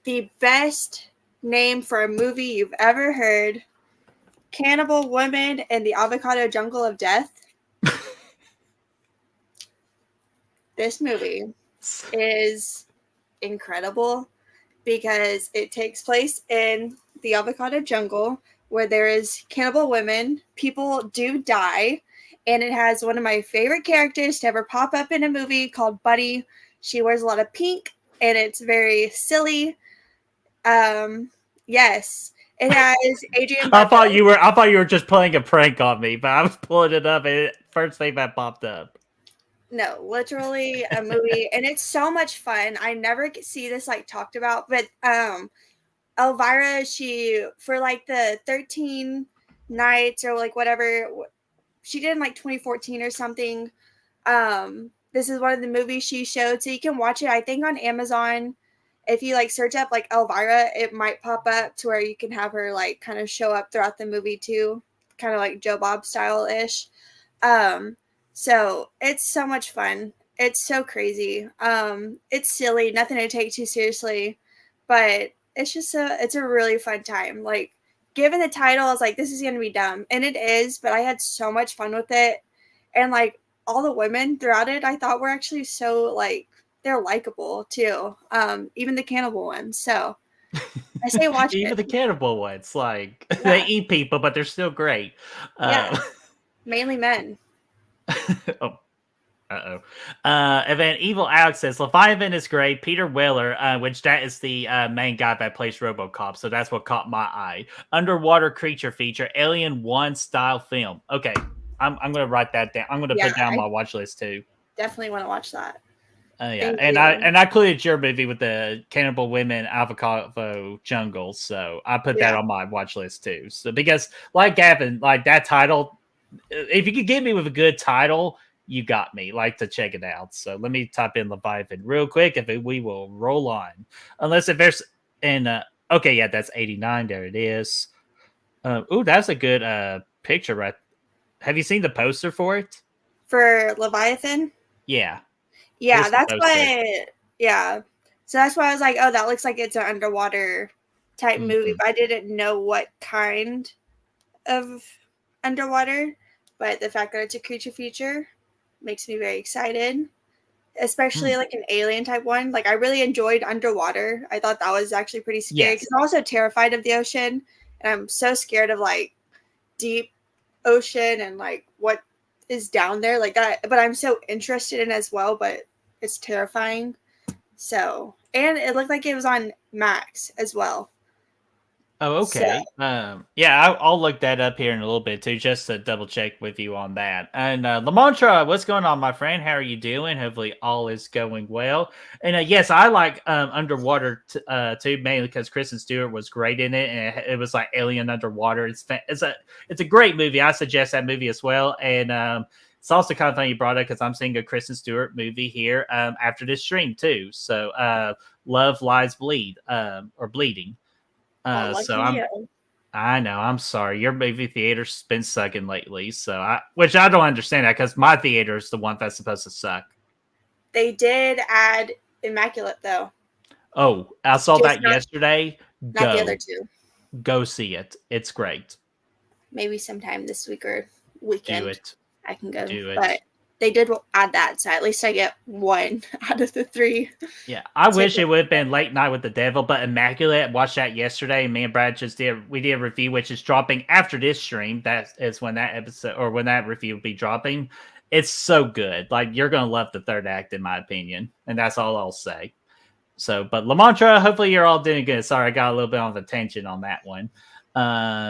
the best name for a movie you've ever heard, Cannibal Woman and the Avocado Jungle of Death. This movie is incredible because it takes place in the avocado jungle where there is cannibal women. People do die, and it has one of my favorite characters to ever pop up in a movie called Buddy. She wears a lot of pink, and it's very silly. Yes, it has Adrian. I thought you were just playing a prank on me, but I was pulling it up, and first thing that popped up. No, literally a movie, and it's so much fun. I never see this like talked about, but Elvira, she for like the 13 nights or like whatever she did in like 2014 or something. This is one of the movies she showed, so you can watch it. I think on Amazon, if you like search up like Elvira, it might pop up to where you can have her like kind of show up throughout the movie too, kind of like Joe Bob style ish. So it's so much fun. It's so crazy. It's silly, nothing to take too seriously, but it's just it's a really fun time. Like, given the title, I was like, this is going to be dumb. And it is, but I had so much fun with it. And like, all the women throughout it, I thought were actually so like they're likable too. Even the cannibal ones. So I say watch Even it. the cannibal ones, like they Yeah. eat people, but they're still great. Yeah. Mainly men. Oh, uh-oh. And then Evil Alex says Leviathan is great. Peter Weller, which that is the main guy that plays RoboCop, so that's what caught my eye. Underwater creature feature, Alien 1 style film. Okay, I'm gonna write that down. I'm gonna Yeah, put down I my watch list too. definitely want to watch that. Yeah, Thank and you. I included your movie with the cannibal women avocado jungle, so I put that Yeah. on my watch list too. So because like Gavin, like that title, if you could get me with a good title, you got me. Like to check it out. So let me type in Leviathan real quick, and we will roll on. Unless if there's okay, yeah, that's 89. There it is. Ooh, that's a good picture, right? Have you seen the poster for it? For Leviathan? Yeah, Yeah, here's the that's poster. what yeah. So that's why I was like, oh, that looks like it's an underwater type movie, Mhm. but I didn't know what kind of underwater. But the fact that it's a creature feature makes me very excited. Hmm. Especially like an alien type one. Like I really enjoyed underwater. I thought that was actually pretty scary Yes. because I'm also terrified of the ocean. And I'm so scared of like deep ocean and like what is down there like that, but I'm so interested in as well, but it's terrifying. So, and it looked like it was on Max as well. Oh, So okay. Yeah, I'll look that up here in a little bit too, just to double check with you on that. And Lamontra, what's going on, my friend? How are you doing? Hopefully, all is going well. And yes, I like Underwater too, mainly because Kristen Stewart was great in it, and it was like Alien Underwater. It's a great movie. I suggest that movie as well. And it's also kind of funny you brought it because I'm seeing a Kristen Stewart movie here after this stream too. So, Love Lies Bleed or Bleeding. well, So lucky you. I know, I'm sorry. Your movie theater's been sucking lately. Which I don't understand that because my theater is the one that's supposed to suck. They did add Immaculate though, Oh, I saw just that yesterday. not the other Go, two. go see it. It's great. Maybe sometime this week or Do weekend it. I can go, Do it. but they did add that, so at least I get one out of the three. Yeah, I wish it tickets. would have been Late Night with the Devil, but Immaculate. Watched that yesterday. Me and Brad we did a review, which is dropping after this stream. That is when that episode or when that review will be dropping. It's so good. Like you're gonna love the third act, in my opinion, and that's all I'll say. So, but Lamontra, hopefully you're all doing good. Sorry, I got a little bit on the tension on that one.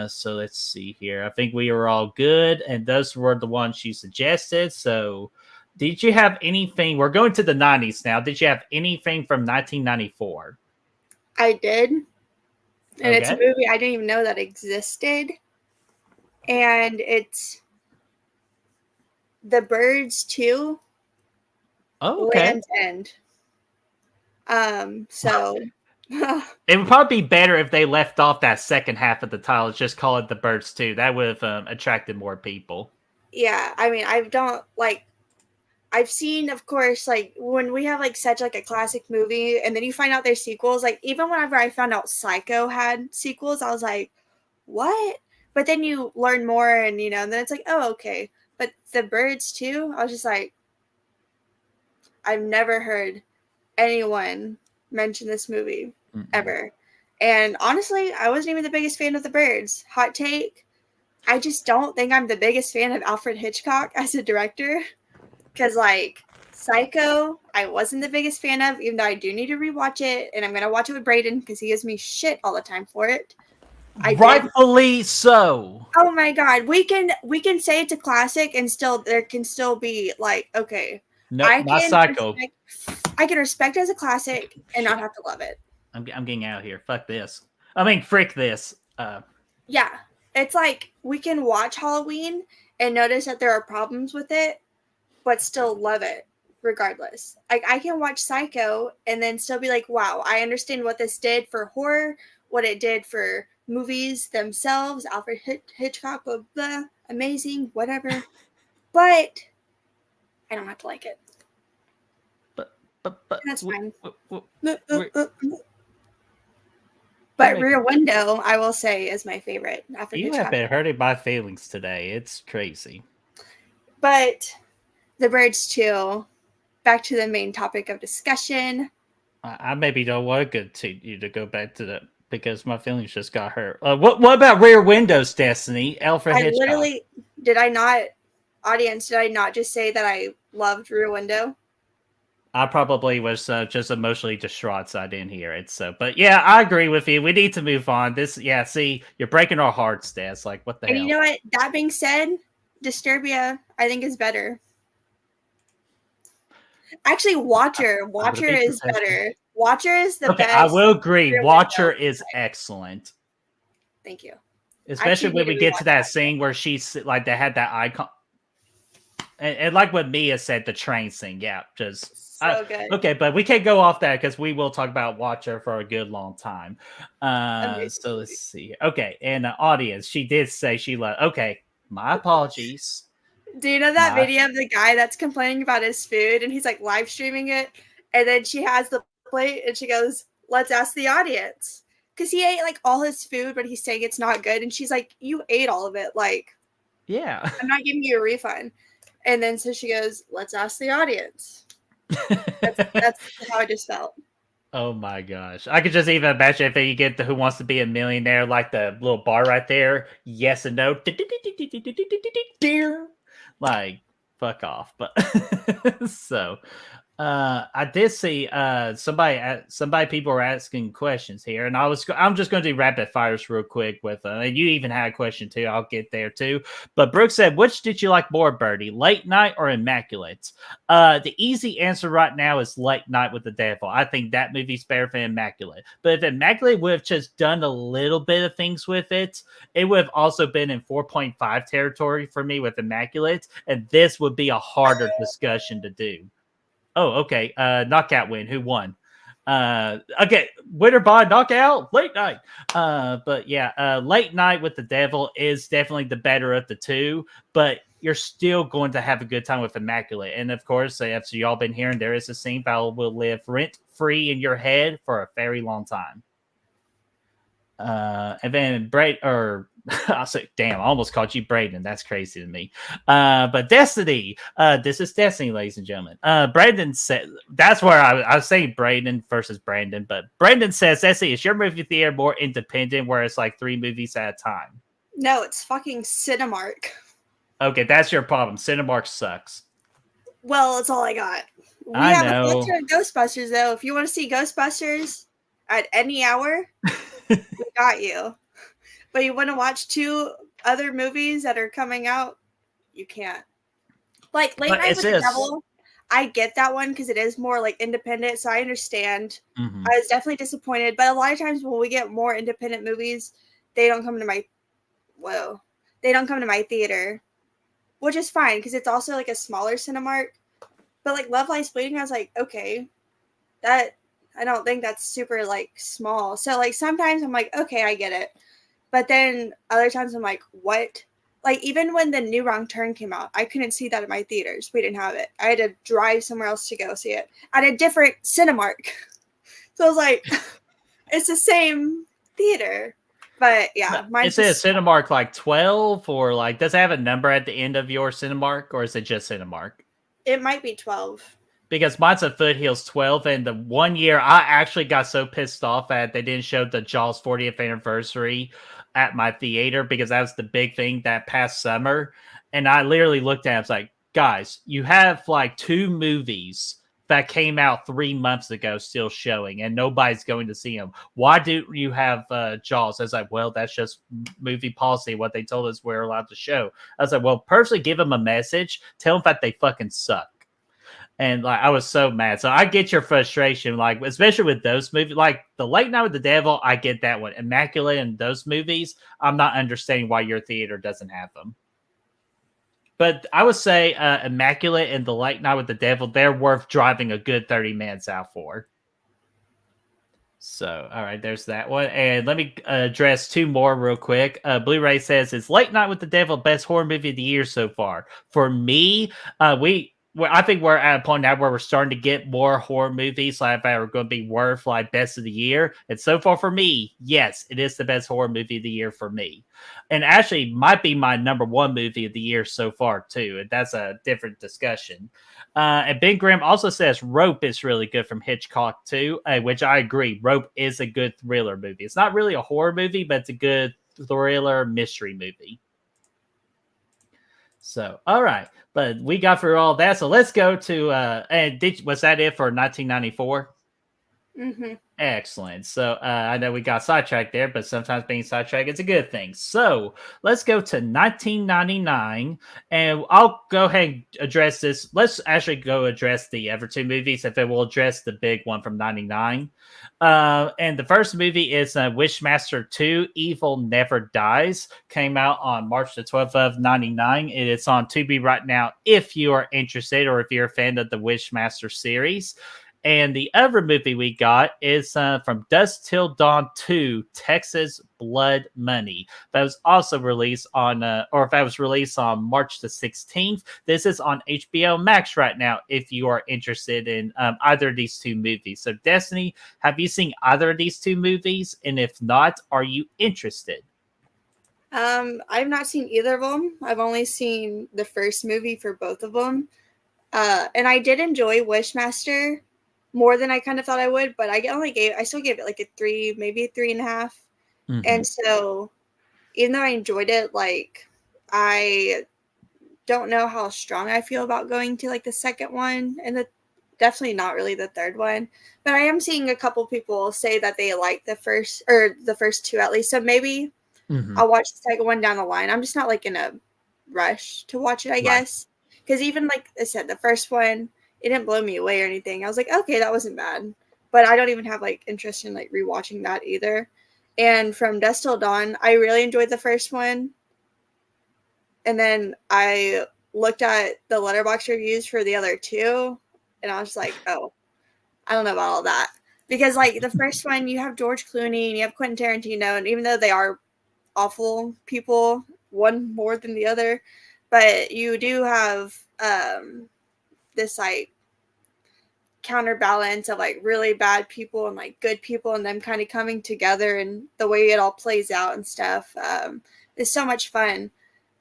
So let's see here. I think we were all good, and those were the ones you suggested. So, did you have anything? We're going to the 90s now. Did you have anything from 1994? I did, and it's a Okay. movie I didn't even know that existed, and it's The Birds 2, Oh, okay. Land's End. So It would probably be better if they left off that second half of the title. Just call it The Birds 2. That would have attracted more people. yeah, I mean, I don't like. I've seen, of course, like when we have like such like a classic movie, and then you find out there's sequels. Like even whenever I found out Psycho had sequels, I was like, "What?" But then you learn more, and and then it's like, "Oh, okay." But The Birds 2, I was just like, I've never heard anyone mention this movie Mm-mm. ever. And honestly, I wasn't even the biggest fan of The Birds. Hot take. I just don't think I'm the biggest fan of Alfred Hitchcock as a director. Because, like, Psycho, I wasn't the biggest fan of, even though I do need to rewatch it. And I'm going to watch it with Brayden because he gives me shit all the time for it. I did. Rightfully so. Oh my god, we can say it's a classic and still there can still be like, okay, No, I not can Psycho. respect it as a classic and not have to love it. I'm getting out of here. Fuck this. I mean, frick this. Yeah. It's like we can watch Halloween and notice that there are problems with it, but still love it regardless. Like I can watch Psycho and then still be like, wow, I understand what this did for horror, what it did for movies themselves, Alfred Hitchcock, blah, blah, amazing, whatever. But I don't have to like it. But That's fine. we're But making- Rear Window, I will say, is my favorite. Alfred you have Hitchcock. been hurting my feelings today. It's crazy. But The Birds 2. Back to the main topic of discussion. I maybe don't want you to go back to that because my feelings just got hurt. What about Rear Windows, Destiny? Alfred Hitchcock. Did I not just say that I loved Rear Window? I probably was just emotionally distraught, so I didn't hear it. So, but yeah, I agree with you. We need to move on. See, you're breaking our hearts, Des. Like, what the hell? And you know what? That being said, Disturbia, I think, is better. Actually, Watcher is better. Watcher is the best. I will agree. Watcher is excellent. Thank you. Especially when we get to that scene where she's like, they had that icon. And like what Mia said, the train scene. Yeah, just so good. Okay, but we can't go off that because we will talk about Watcher for a good long time. So let's see. Okay, and the audience, she did say she loved. Okay, my apologies. Do you know that video of the guy that's complaining about his food and he's like live streaming it? And then she has the plate and she goes, "Let's ask the audience." Because he ate like all his food, but he's saying it's not good. And she's like, "You ate all of it. Like, yeah, I'm not giving you a refund." And then so she goes, "Let's ask the audience." That's how I just felt. Oh my gosh. I could just even imagine if you get the Who Wants to Be a Millionaire, like the little bar right there. Yes and no. Like, fuck off. But so I did see people were asking questions here, and I'm just going to do rapid fires real quick with them. And you even had a question too. I'll get there too. But Brooke said, which did you like more, Birdie, Late Night or Immaculate? The easy answer right now is Late Night with the Devil. I think that movie's better than Immaculate. But if Immaculate would have just done a little bit of things with it, it would have also been in 4.5 territory for me with Immaculate, and this would be a harder discussion to do. Oh, okay. Knockout win. Who won? Okay. Winner by knockout. Late Night. But yeah, Late Night with the Devil is definitely the better of the two, but you're still going to have a good time with Immaculate. And of course, as y'all been hearing, there is a scene that will live rent free in your head for a very long time. And then I'll say, damn, I almost called you Braden. That's crazy to me. But Destiny, this is Destiny, ladies and gentlemen. Brandon said, that's where I was saying Braden versus Brandon, but Brandon says, Destiny, is your movie theater more independent where it's like 3 movies at a time? No, it's fucking Cinemark. Okay, that's your problem. Cinemark sucks. Well, that's all I got. We have a sponsor of Ghostbusters, though. If you want to see Ghostbusters at any hour, we got you. But you want to watch 2 other movies that are coming out, you can't. Like Late Night with the Devil, I get that one because it is more like independent, so I understand. Mm-hmm. I was definitely disappointed, but a lot of times when we get more independent movies, they don't come to my theater, which is fine because it's also like a smaller Cinemark. But like Love Lies Bleeding, I was like, okay, that I don't think that's super like small. So like sometimes I'm like, okay, I get it. But then other times I'm like, what? Like even when the New Wrong Turn came out, I couldn't see that at my theaters. We didn't have it. I had to drive somewhere else to go see it at a different Cinemark. So I was like, it's the same theater. But yeah, is it a Cinemark like 12 or like does it have a number at the end of your Cinemark or is it just Cinemark? It might be 12. Because mine's a Foothills 12, and the one year I actually got so pissed off at they didn't show the Jaws 40th anniversary at my theater because that was the big thing that past summer. And I literally looked at it, I was like, guys, you have like 2 movies that came out 3 months ago still showing, and nobody's going to see them. Why do you have Jaws? I was like, well, that's just movie policy. What they told us we're allowed to show. I was like, well, personally, give them a message. Tell them that they fucking suck. And like, I was so mad. So I get your frustration, like, especially with those movies, like the Late Night with the Devil. I get that one. Immaculate and those movies. I'm not understanding why your theater doesn't have them. But I would say Immaculate and the Late Night with the Devil, they're worth driving a good 30 minutes out for. So, all right, there's that one. And let me address 2 more real quick. Blu-ray says, is Late Night with the Devil best horror movie of the year so far? For me, I think we're at a point now where we're starting to get more horror movies like that are going to be worth like best of the year. And so far for me, yes, it is the best horror movie of the year for me, and actually might be my number one movie of the year so far too. And that's a different discussion. And Ben Grimm also says Rope is really good from Hitchcock too, which I agree. Rope is a good thriller movie. It's not really a horror movie, but it's a good thriller mystery movie. So, all right, but we got through all that. So let's go to and was that it for 1994? Mm-hmm. Excellent. So I know we got sidetracked there, but sometimes being sidetracked is a good thing. So let's go to 1999, and I'll go ahead and address this. Let's actually go address the other two movies if it will address the big one from 99. And the first movie is Wishmaster 2, Evil Never Dies. Came out on March the 12th of 99. And it's on Tubi right now if you are interested or if you're a fan of the Wishmaster series. And the other movie we got is From Dusk Till Dawn 2, Texas Blood Money. That was also released on, or if that was released on March the 16th. This is on HBO Max right now if you are interested in either of these two movies. So, Destiny, have you seen either of these two movies? And if not, are you interested? I've not seen either of them. I've only seen the first movie for both of them. And I did enjoy Wishmaster more than I kind of thought I would, but I still gave it like a 3, maybe a 3.5. Mm-hmm. And so even though I enjoyed it, like I don't know how strong I feel about going to like the second one and definitely not really the third one. But I am seeing a couple people say that they like the first two at least. So maybe I'll watch the second one down the line. I'm just not like in a rush to watch it, I guess. Because even like I said, the first one, it didn't blow me away or anything. I was like, okay, that wasn't bad. But I don't even have like interest in like rewatching that either. And From Dusk Till Dawn, I really enjoyed the first one. And then I looked at the Letterboxd reviews for the other two, and I was just like, oh, I don't know about all that. Because like the first one, you have George Clooney and you have Quentin Tarantino, and even though they are awful people, one more than the other, but you do have this like counterbalance of like really bad people and like good people and them kind of coming together, and the way it all plays out and stuff is so much fun.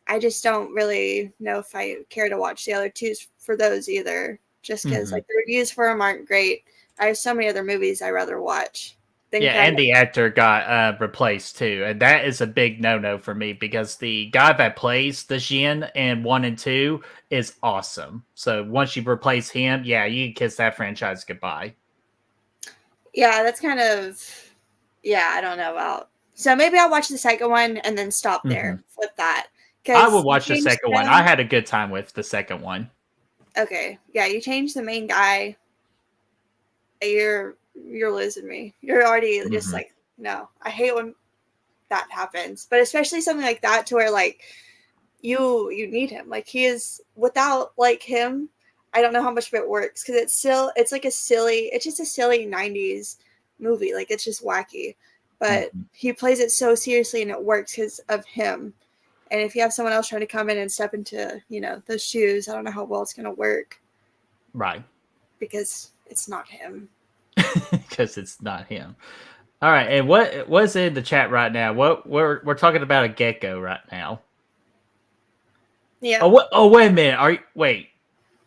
I just don't really know if I care to watch the other twos for those either, just because like the reviews for them aren't great. I have so many other movies I rather watch. And the actor got replaced too, and that is a big no-no for me because the guy that plays the Jin in 1 and 2 is awesome. So once you replace him, you can kiss that franchise goodbye. Yeah, that's kind of I don't know about. So maybe I'll watch the second one and then stop there. Flip that. I will watch the second one. I had a good time with the second one. Okay, you changed the main guy. You're losing me. You're already just like, no. I hate when that happens, but especially something like that to where like you need him. Like he is, without like him, I don't know how much of it works because it's just a silly 90s movie. Like it's just wacky, but he plays it so seriously and it works because of him. And if you have someone else trying to come in and step into, those shoes, I don't know how well it's going to work. Right. Because it's not him. Because it's not him. All right. And what's in the chat right now? What we're talking about a gecko right now. Yeah. Oh, wait a minute.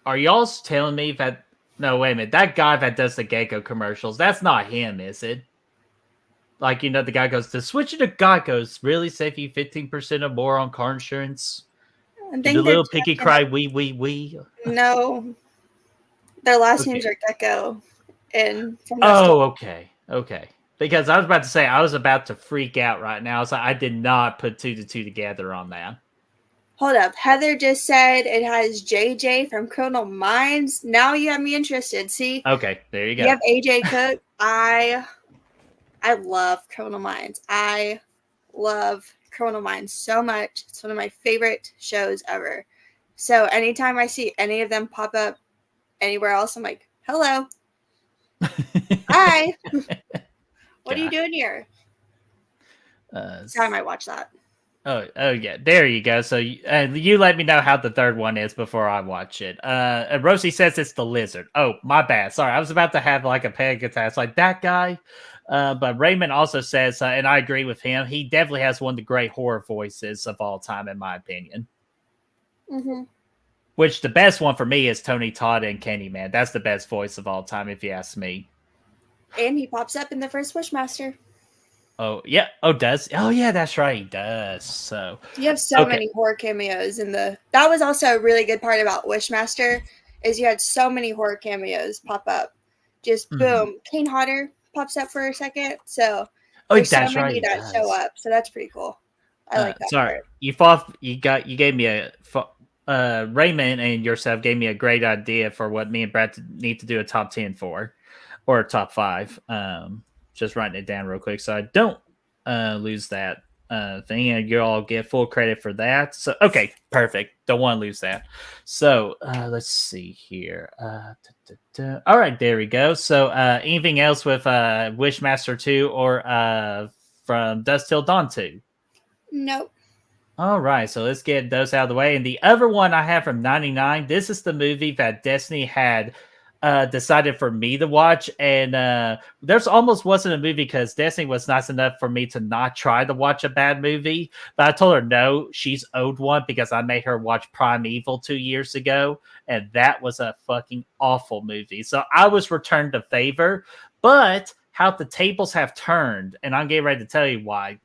Are y'all telling me that? No, wait a minute. That guy that does the gecko commercials, that's not him, is it? Like, the guy goes, to switch to Geico's really save you 15% or more on car insurance. The little piggy cry, wee. No. Their last names are Gecko. Okay. Because I was about to say, I was about to freak out right now. So I did not put 2 to 2 together on that. Hold up. Heather just said it has JJ from Criminal Minds. Now you have me interested. See? Okay, there you go. You have AJ Cook. I love Criminal Minds. I love Criminal Minds so much. It's one of my favorite shows ever. So anytime I see any of them pop up anywhere else, I'm like, hello. Hi. What are you doing here? I might watch that. Oh yeah, there you go. So you let me know how the third one is before I watch it. Rosie says it's the lizard. Oh, my bad. Sorry, I was about to have like a panic attack, like that guy. But Raymond also says, and I agree with him. He definitely has one of the great horror voices of all time, in my opinion. Mm-hmm. Which the best one for me is Tony Todd and Candyman. That's the best voice of all time, if you ask me. And he pops up in the first Wishmaster. Oh yeah. Oh, does? Oh yeah, that's right. He does. So You have so many horror cameos in the. That was also a really good part about Wishmaster, is you had so many horror cameos pop up. Just boom, Kane Hodder pops up for a second. So there's so many that show up. So that's pretty cool. I like that sorry, part. You gave me a Raymond and yourself gave me a great idea for what me and Brett need to do a top 10 for, or a top 5. Just writing it down real quick so I don't lose that thing, and you all get full credit for that. So okay, perfect. Don't want to lose that. So let's see here. All right, there we go. So anything else with Wishmaster 2 or From Dusk Till Dawn 2? Nope. All right, so let's get those out of the way. And the other one I have from 99, this is the movie that Destiny had decided for me to watch. And there's almost wasn't a movie because Destiny was nice enough for me to not try to watch a bad movie. But I told her no, she's owed one because I made her watch Primeval 2 years ago. And that was a fucking awful movie. So I was returned a favor. But how the tables have turned, and I'm getting ready to tell you why.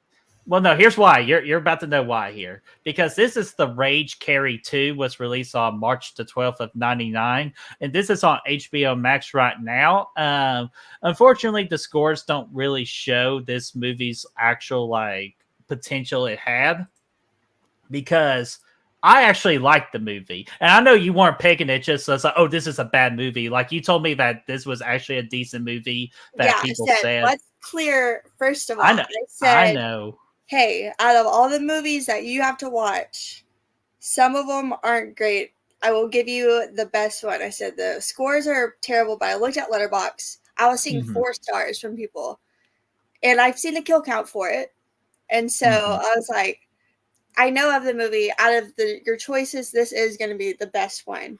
Well, no, here's why. You're about to know why here. Because this is the Rage Carry 2 was released on March the 12th of 99. And this is on HBO Max right now. Unfortunately, the scores don't really show this movie's actual like potential it had. Because I actually liked the movie. And I know you weren't picking it just as like, oh, this is a bad movie. Like you told me that this was actually a decent movie that people said. Let's clear, first of all. I know. Hey, out of all the movies that you have to watch, some of them aren't great. I will give you the best one. I said the scores are terrible, but I looked at Letterboxd. I was seeing 4 stars from people. And I've seen a kill count for it. And so I was like, I know of the movie. Out of your choices, this is going to be the best one.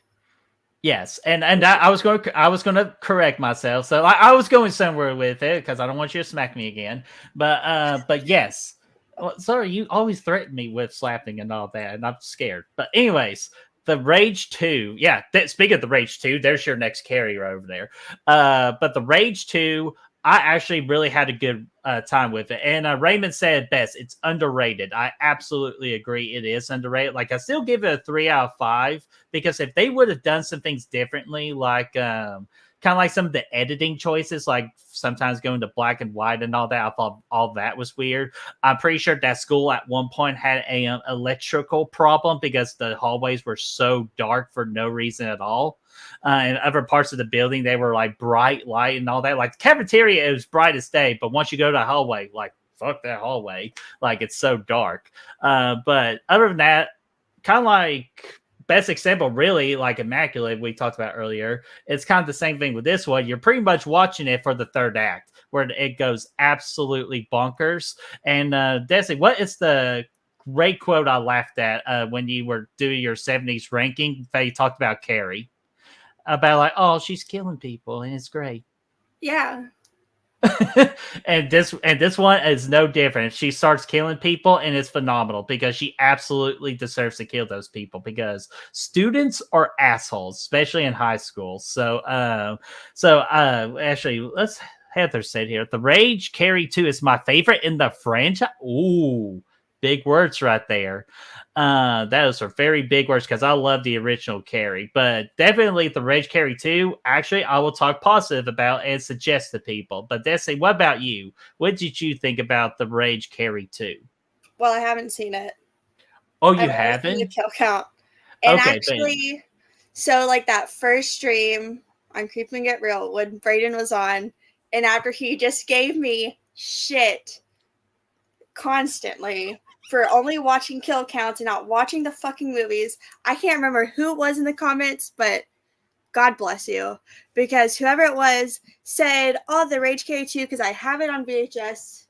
Yes, and I was going to correct myself. So I was going somewhere with it because I don't want you to smack me again. But yes. Well, sorry, you always threaten me with slapping and all that, and I'm scared. But anyways, the Rage 2. Yeah, speaking of the Rage 2, there's your next carrier over there. But the Rage 2, I actually really had a good time with it. And Raymond said it best, it's underrated. I absolutely agree it is underrated. Like, I still give it a 3 out of 5, because if they would have done some things differently, like kind of like some of the editing choices, like sometimes going to black and white and all that, I thought all that was weird. I'm pretty sure that school at one point had a electrical problem because the hallways were so dark for no reason at all. And other parts of the building, they were like bright light and all that. Like the cafeteria, it was bright as day, but once you go to the hallway, like fuck that hallway, like it's so dark. But other than that, kind of like best example, really, like Immaculate, we talked about earlier. It's kind of the same thing with this one. You're pretty much watching it for the third act, where it goes absolutely bonkers. And Desi, what is the great quote I laughed at when you were doing your 70s ranking that you talked about Carrie? About like, oh, she's killing people and it's great. Yeah. and this one is no different. She starts killing people and it's phenomenal because she absolutely deserves to kill those people because students are assholes, especially in high school. So actually, let's Heather said here, the Rage Carry 2 is my favorite in the franchise. Ooh, big words right there. Those are very big words because I love the original Carrie, but definitely the Rage Carrie 2, actually, I will talk positive about and suggest to people. But Desi, what about you? What did you think about the Rage Carrie 2? Well, I haven't seen it. Oh, you haven't? Seen the kill count. And okay, actually, so like that first stream on Creeping Get Real when Brayden was on, and after he just gave me shit constantly for only watching kill counts and not watching the fucking movies. I can't remember who it was in the comments, but God bless you. Because whoever it was said, oh, the Rage Carry 2, because I have it on VHS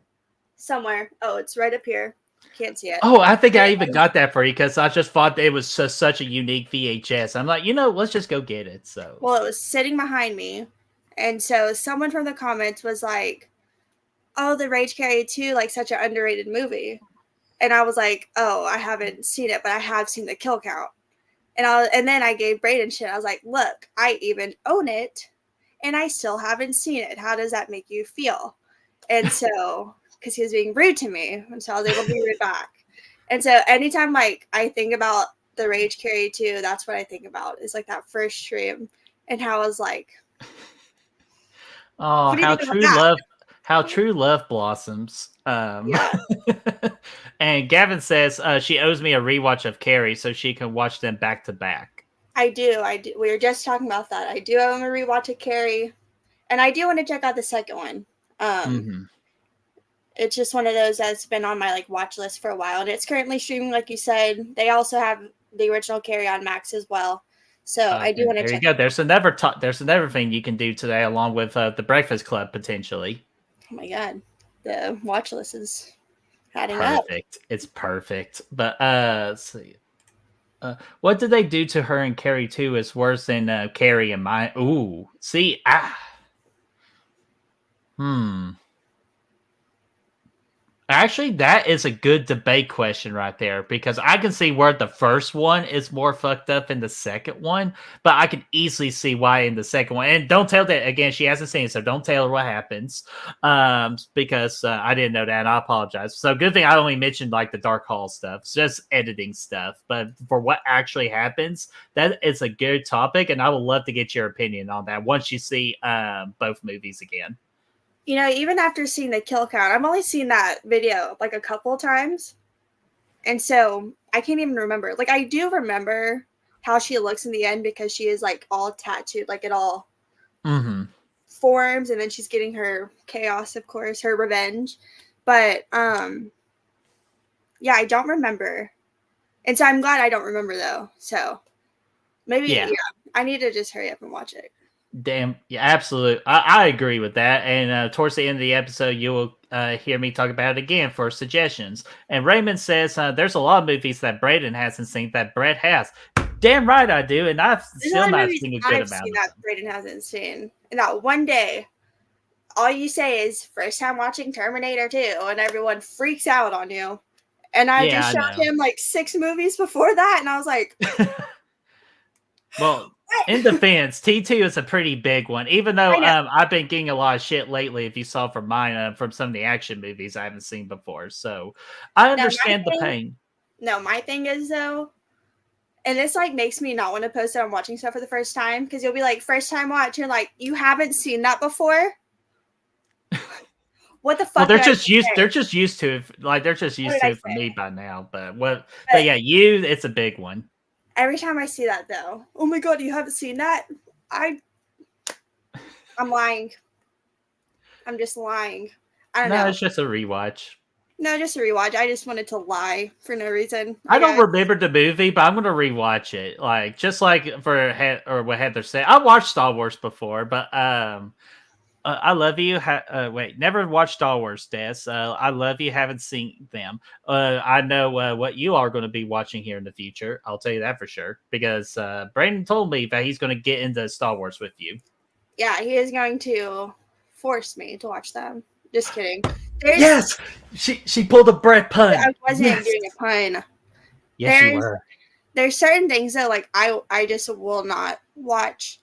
somewhere. Oh, it's right up here. Can't see it. Oh, I think I even got that for you because I just thought it was such a unique VHS. I'm like, let's just go get it. So, Well, it was sitting behind me, and so someone from the comments was like, "Oh, The Rage Carrier 2, like such an underrated movie," and I was like, "Oh, I haven't seen it, but I have seen the kill count." And then I gave Brayden shit. I was like, "Look, I even own it, and I still haven't seen it. How does that make you feel?" And so, because he was being rude to me, and so I was able to be rude back. And so, anytime like I think about The Rage Carrier 2, that's what I think about is like that first stream and how I was like, oh, "What do you think about that?" how true love blossoms. Yeah. And Gavin says she owes me a rewatch of Carrie so she can watch them back to back. I do. We were just talking about that. I do own a rewatch of Carrie, and I do want to check out the second one. It's just one of those that's been on my like watch list for a while, and it's currently streaming, like you said. They also have the original Carrie on Max as well, so I do want to There you check. go. There's another thing you can do today, along with the Breakfast Club potentially. Oh my god, the watch list is adding up. Perfect. It's perfect. But let's see. What did they do to her in Carrie 2 is worse than Carrie and mine? Ooh, see, Actually, that is a good debate question right there because I can see where the first one is more fucked up than the second one, but I can easily see why in the second one. And don't tell that again; she hasn't seen it, so don't tell her what happens, because I didn't know that. And I apologize. So good thing I only mentioned like the Dark Hall stuff, it's just editing stuff. But for what actually happens, that is a good topic, and I would love to get your opinion on that once you see both movies again. Even after seeing the kill count, I've only seen that video like a couple of times. And so I can't even remember. Like, I do remember how she looks in the end because she is like all tattooed, like it all forms. And then she's getting her chaos, of course, her revenge. But yeah, I don't remember. And so I'm glad I don't remember though. So maybe I need to just hurry up and watch it. Damn, yeah, absolutely. I agree with that. And towards the end of the episode, you will hear me talk about it again for suggestions. And Raymond says there's a lot of movies that Brayden hasn't seen that Brett has. Damn right I do, and I've still not seen a good amount of that Brayden hasn't seen. And that one day, all you say is first time watching Terminator 2, and everyone freaks out on you. And I just showed him like 6 movies before that, and I was like, well. In defense, T2 is a pretty big one, even though I've been getting a lot of shit lately, if you saw from mine, from some of the action movies I haven't seen before. So I understand the pain. No, my thing is, though, and this like makes me not want to post that I'm watching stuff for the first time, because you'll be like, first time watch, you're like, you haven't seen that before? What the fuck? Well, they're just used to it. Like, they're just used to it for me by now. But yeah, it's a big one. Every time I see that, though, oh my god, you haven't seen that? I'm lying. I'm just lying. I don't know. No, it's just a rewatch. No, just a rewatch. I just wanted to lie for no reason. I don't remember the movie, but I'm going to rewatch it. Like, just like for what Heather said. I watched Star Wars before, but I love you. Wait, never watched Star Wars, Des. I love you. Haven't seen them. I know what you are going to be watching here in the future. I'll tell you that for sure. Because Brandon told me that he's going to get into Star Wars with you. Yeah, he is going to force me to watch them. Just kidding. Yes! She pulled a Brett pun. I wasn't doing a pun. Yes, you were. There's certain things that like I just will not watch.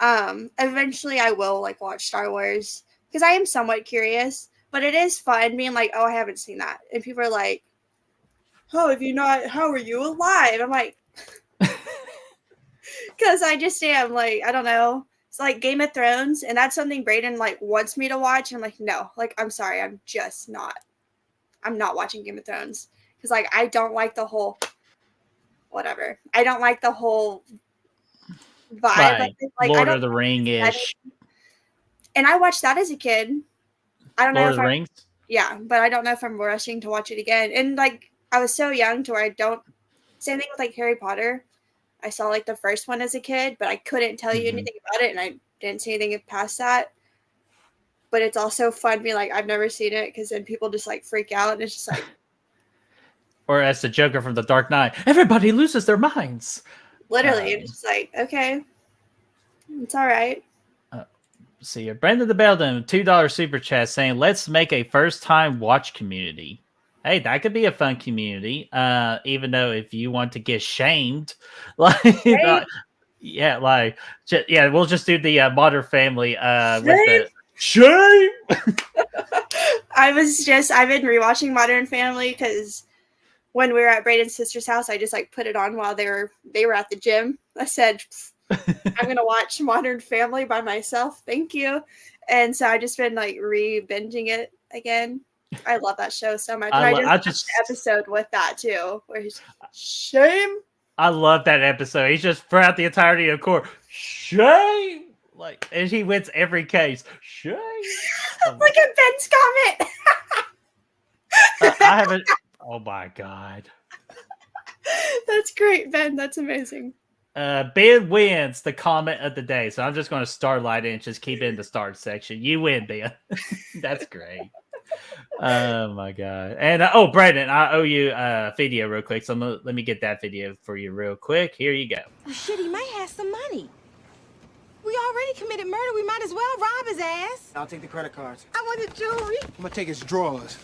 Eventually I will like watch Star Wars because I am somewhat curious, but it is fun being like, oh, I haven't seen that. And people are like, oh, if you not, how are you alive? I'm like, because I just am like, I don't know. It's like Game of Thrones, and that's something Brayden like wants me to watch. I'm like, no, like, I'm sorry. I'm not watching Game of Thrones because like, I don't like the whole, whatever. I don't like the whole vibe, like Lord of the Ring-ish. And I watched that as a kid. I don't know if Lord of the Rings? Yeah, but I don't know if I'm rushing to watch it again. And like I was so young to where I don't. Same thing with like Harry Potter. I saw like the first one as a kid, but I couldn't tell you anything about it, and I didn't see anything past that. But it's also fun to be like, I've never seen it, because then people just like freak out, and it's just like, Or as the Joker from The Dark Knight, everybody loses their minds. Literally, it's just like, okay, it's all right. See here. Brandon the Beldon, $2 super chat saying, let's make a first time watch community. Hey, that could be a fun community. Even though if you want to get shamed, like, Right? yeah, we'll just do the Modern Family with the shame. I've been rewatching Modern Family because when we were at Braden's sister's house, I just like put it on while they were at the gym. I said, I'm gonna watch Modern Family by myself. Thank you. And so I just been like re-binging it again. I love that show so much. And I just watched the episode with that too, where he's shame. I love that episode. He's just throughout the entirety of court, shame. Like, and he wins every case. Shame. Look at Ben's comment. I haven't. Oh my god. That's great, Ben. That's amazing. Ben wins the comment of the day, so I'm just going to starlight it and just keep it in the start section. You win, Ben. That's great. Oh my god! And Brandon, I owe you a video real quick, so let me get that video for you real quick. Here you go. Well, shit, he may have some money. We already committed murder. We might as well rob his ass. I'll take the credit cards. I want the jewelry. I'm gonna take his drawers.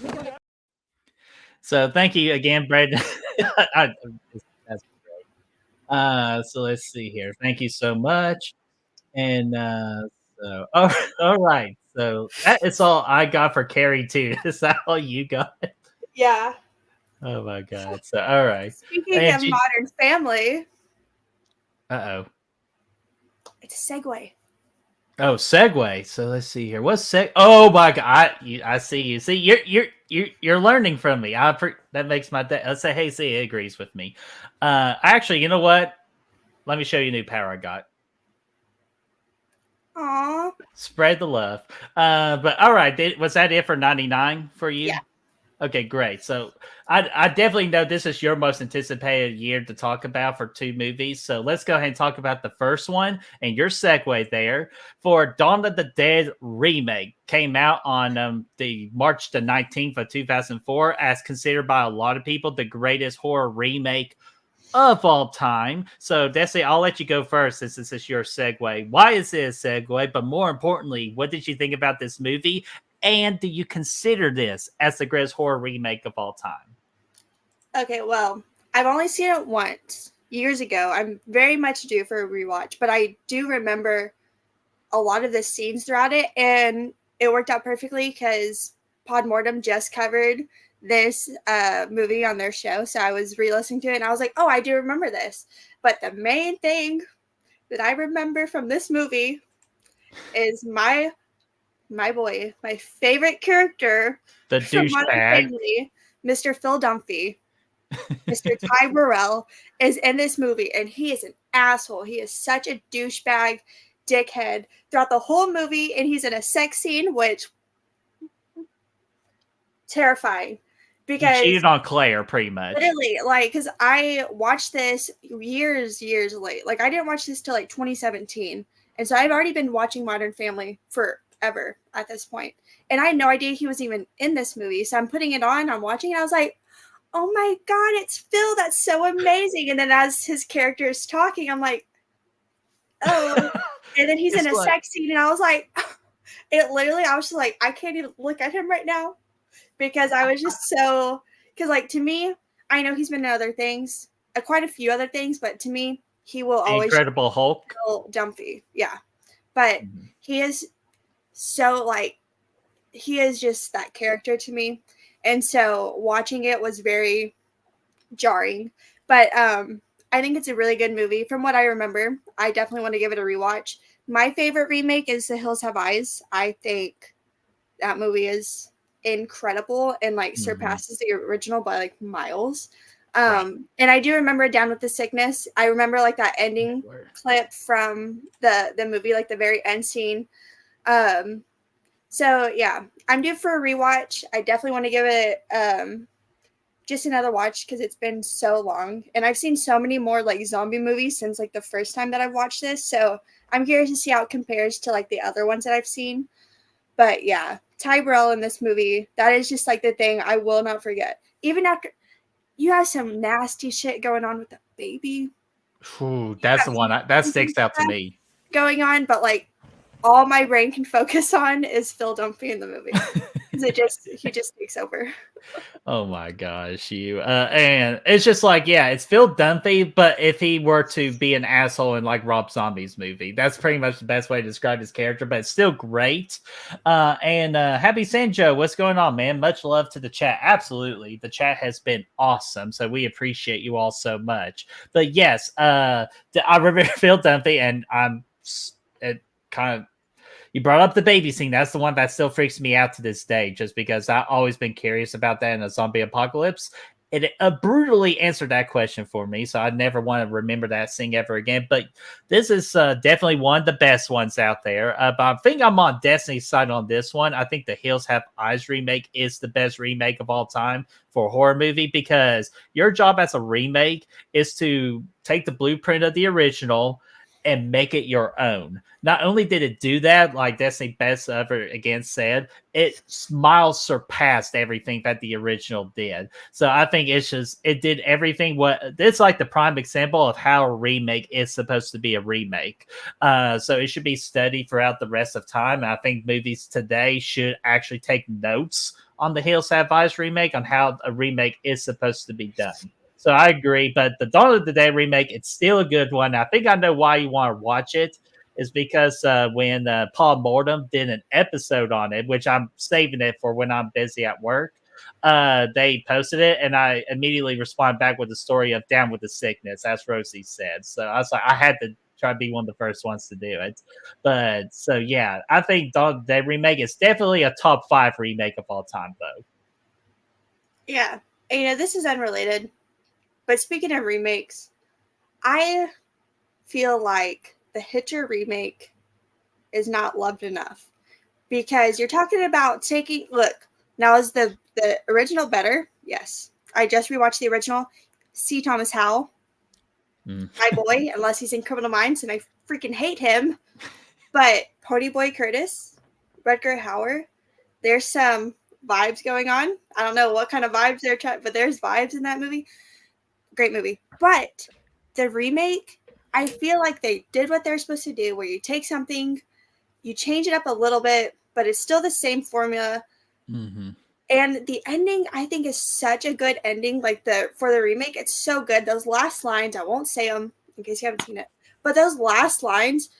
So thank you again, Brandon. That's great. So let's see here. Thank you so much. And so all right. So that is all I got for Carrie too. Is that all you got? Yeah. Oh my god. So all right. Speaking of Modern Family. Uh-oh. It's a segue. Oh, segue. So let's see here. What's Oh my god! I see you. See, you're learning from me. That makes my day. Let's say, hey, see, it agrees with me. Actually, you know what? Let me show you a new power I got. Aww. Spread the love. But all right, was that it for 99 for you? Yeah. Okay, great. So I definitely know this is your most anticipated year to talk about for two movies. So let's go ahead and talk about the first one and your segue there for Dawn of the Dead remake. Came out on the March the 19th of 2004 as considered by a lot of people the greatest horror remake of all time. So Destiny, I'll let you go first since this is your segue. Why is it a segue? But more importantly, what did you think about this movie? And do you consider this as the greatest horror remake of all time? Okay, well, I've only seen it once years ago. I'm very much due for a rewatch, but I do remember a lot of the scenes throughout it, and it worked out perfectly because Podmortem just covered this movie on their show, so I was re-listening to it, and I was like, oh, I do remember this. But the main thing that I remember from this movie is my boy, my favorite character, the douchebag, Mr. Phil Dunphy. Mr. Ty Burrell is in this movie, and he is an asshole. He is such a douchebag, dickhead throughout the whole movie, and he's in a sex scene, which terrifying. Because he cheated on Claire, pretty much. Literally, like, because I watched this years late. Like, I didn't watch this till like 2017, and so I've already been watching Modern Family forever at this point, and I had no idea he was even in this movie. So I'm putting it on, I'm watching, and I was like, oh my god, it's Phil, that's so amazing. And then as his character is talking, I'm like, oh. And then he's in a sex scene, and I was like, I was just like, I can't even look at him right now, because I was just so, because like, to me, I know he's been in other things, quite a few other things, but to me, he will always Incredible Hulk, Phil Dunphy, yeah. But he is so, like, he is just that character to me. And so watching it was very jarring. But I think it's a really good movie. From what I remember, I definitely want to give it a rewatch. My favorite remake is The Hills Have Eyes. I think that movie is incredible and like surpasses the original by like miles. And I do remember Down with the Sickness. I remember like that ending clip from the movie, like the very end scene. So yeah, I'm due for a rewatch. I definitely want to give it just another watch because it's been so long, and I've seen so many more like zombie movies since like the first time that I've watched this. So I'm curious to see how it compares to like the other ones that I've seen. But yeah, Ty Burrell in this movie, that is just like the thing I will not forget. Even after You have some nasty shit going on with the baby. Ooh, that's the one that sticks out to me. Going on, but like all my brain can focus on is Phil Dunphy in the movie. He just takes over. Oh my gosh, and it's just like, yeah, it's Phil Dunphy, but if he were to be an asshole in like Rob Zombie's movie, that's pretty much the best way to describe his character, but it's still great. And Happy Sanjo, what's going on, man? Much love to the chat. Absolutely. The chat has been awesome, so we appreciate you all so much. But yes, I remember Phil Dunphy, and it kind of, you brought up the baby scene. That's the one that still freaks me out to this day, just because I've always been curious about that in a zombie apocalypse. It brutally answered that question for me, so I never want to remember that scene ever again. But this is definitely one of the best ones out there. But I think I'm on Destiny's side on this one. I think the Hills Have Eyes remake is the best remake of all time for a horror movie, because your job as a remake is to take the blueprint of the original and make it your own. Not only did it do that, like Destiny Best ever again said, it miles surpassed everything that the original did. So I think it did everything. It's like the prime example of how a remake is supposed to be a remake. So it should be studied throughout the rest of time. And I think movies today should actually take notes on the Hills Have Eyes remake on how a remake is supposed to be done. So I agree, but the Dawn of the Dead remake, it's still a good one. I think I know why you want to watch it, is because when Paul Mortem did an episode on it, which I'm saving it for when I'm busy at work, they posted it, and I immediately responded back with the story of Down with the Sickness, as Rosie said. So I was like, I had to try to be one of the first ones to do it. But so yeah, I think Dawn of the Dead remake is definitely a top 5 remake of all time, though. Yeah, and, this is unrelated. But speaking of remakes, I feel like the Hitcher remake is not loved enough, because you're talking about look, now is the original better? Yes. I just rewatched the original. C. Thomas Howell, my boy, unless he's in Criminal Minds, and I freaking hate him. But Pony Boy Curtis, Rutger Hauer, there's some vibes going on. I don't know what kind of vibes they're trying, but there's vibes in that movie. Great movie. But the remake, I feel like they did what they're supposed to do, where you take something, you change it up a little bit, but it's still the same formula. Mm-hmm. And the ending, I think, is such a good ending. Like for the remake, it's so good. Those last lines, I won't say them in case you haven't seen it, but those last lines,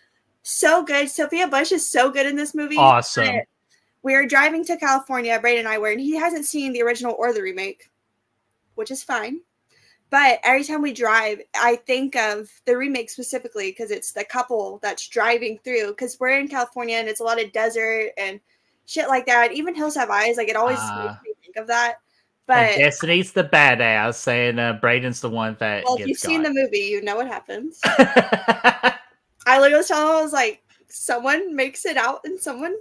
so good. Sophia Bush is so good in this movie. Awesome. We were driving to California, Braden and I were, and he hasn't seen the original or the remake, which is fine. But every time we drive, I think of the remake specifically, because it's the couple that's driving through, because we're in California and it's a lot of desert and shit like that. Even Hills Have Eyes, like it always makes me think of that. But Destiny's the badass, saying Braden's the one that well, if you've seen the movie, you know what happens. I literally was telling him, I was like, someone makes it out and someone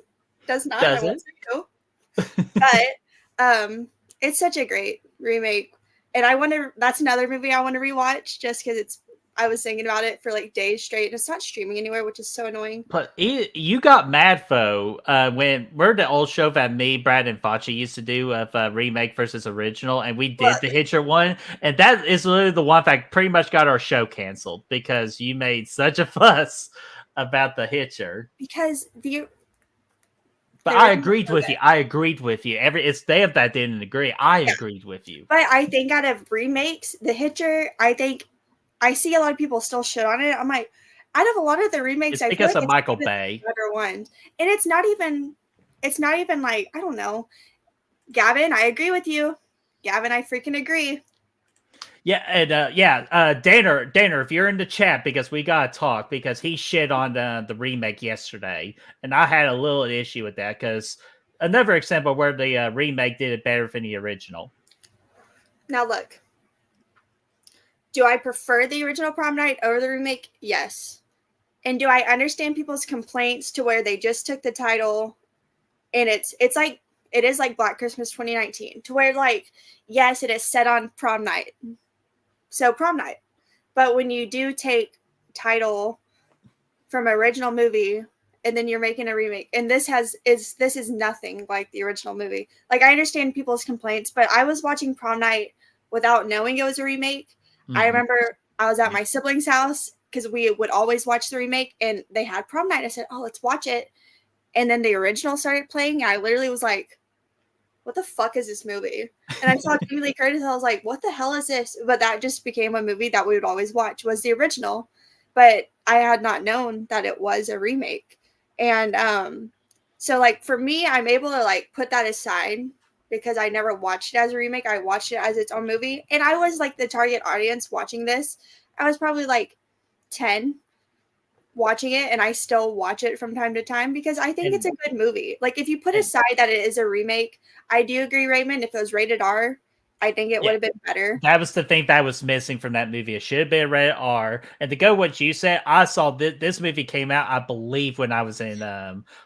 does not. I want to know. But it's such a great remake. And that's another movie I want to rewatch, just because I was thinking about it for like days straight, and it's not streaming anywhere, which is so annoying. But you got mad, Fo, when we're the old show that me, Brad, and Fachi used to do of remake versus original, and we did the Hitcher one, and that is literally the one that pretty much got our show canceled, because you made such a fuss about the Hitcher. Because But I agreed with you. It's them that didn't agree. I agreed with you. But I think out of remakes, the Hitcher, I see a lot of people still shit on it. I'm like, out of a lot of the remakes, it's because of Michael Bay. Better ones, and it's not even like, I don't know. Gavin, I agree with you. Gavin, I freaking agree. Yeah, and Danner, if you're in the chat, because we gotta talk, because he shit on the remake yesterday, and I had a little issue with that, because another example where the remake did it better than the original. Now look, do I prefer the original Prom Night over the remake? Yes. And do I understand people's complaints to where they just took the title, and it is like Black Christmas 2019, to where, like, yes, it is set on Prom Night. So Prom Night. But when you do take title from original movie and then you're making a remake, and this is nothing like the original movie. Like, I understand people's complaints, but I was watching Prom Night without knowing it was a remake. I remember I was at my sibling's house because we would always watch the remake, and they had prom night. I said, "Oh, let's watch it." And then the original started playing. And I literally was like, "What the fuck is this movie?" And I saw Jamie Lee Curtis. And I was like, "What the hell is this?" But that just became a movie that we would always watch. Was the original, but I had not known that it was a remake. And so like for me, I'm able to like put that aside because I never watched it as a remake. I watched it as its own movie, and I was like the target audience watching this. I was probably like 10 watching it, and I still watch it from time to time because I think it's a good movie. Like if you put aside that it is a remake, I do agree, Raymond, if it was rated R, I think it would have been better. That was the thing that was missing from that movie. It should have been rated R. And to go what you said, I saw this movie came out, I believe, when I was in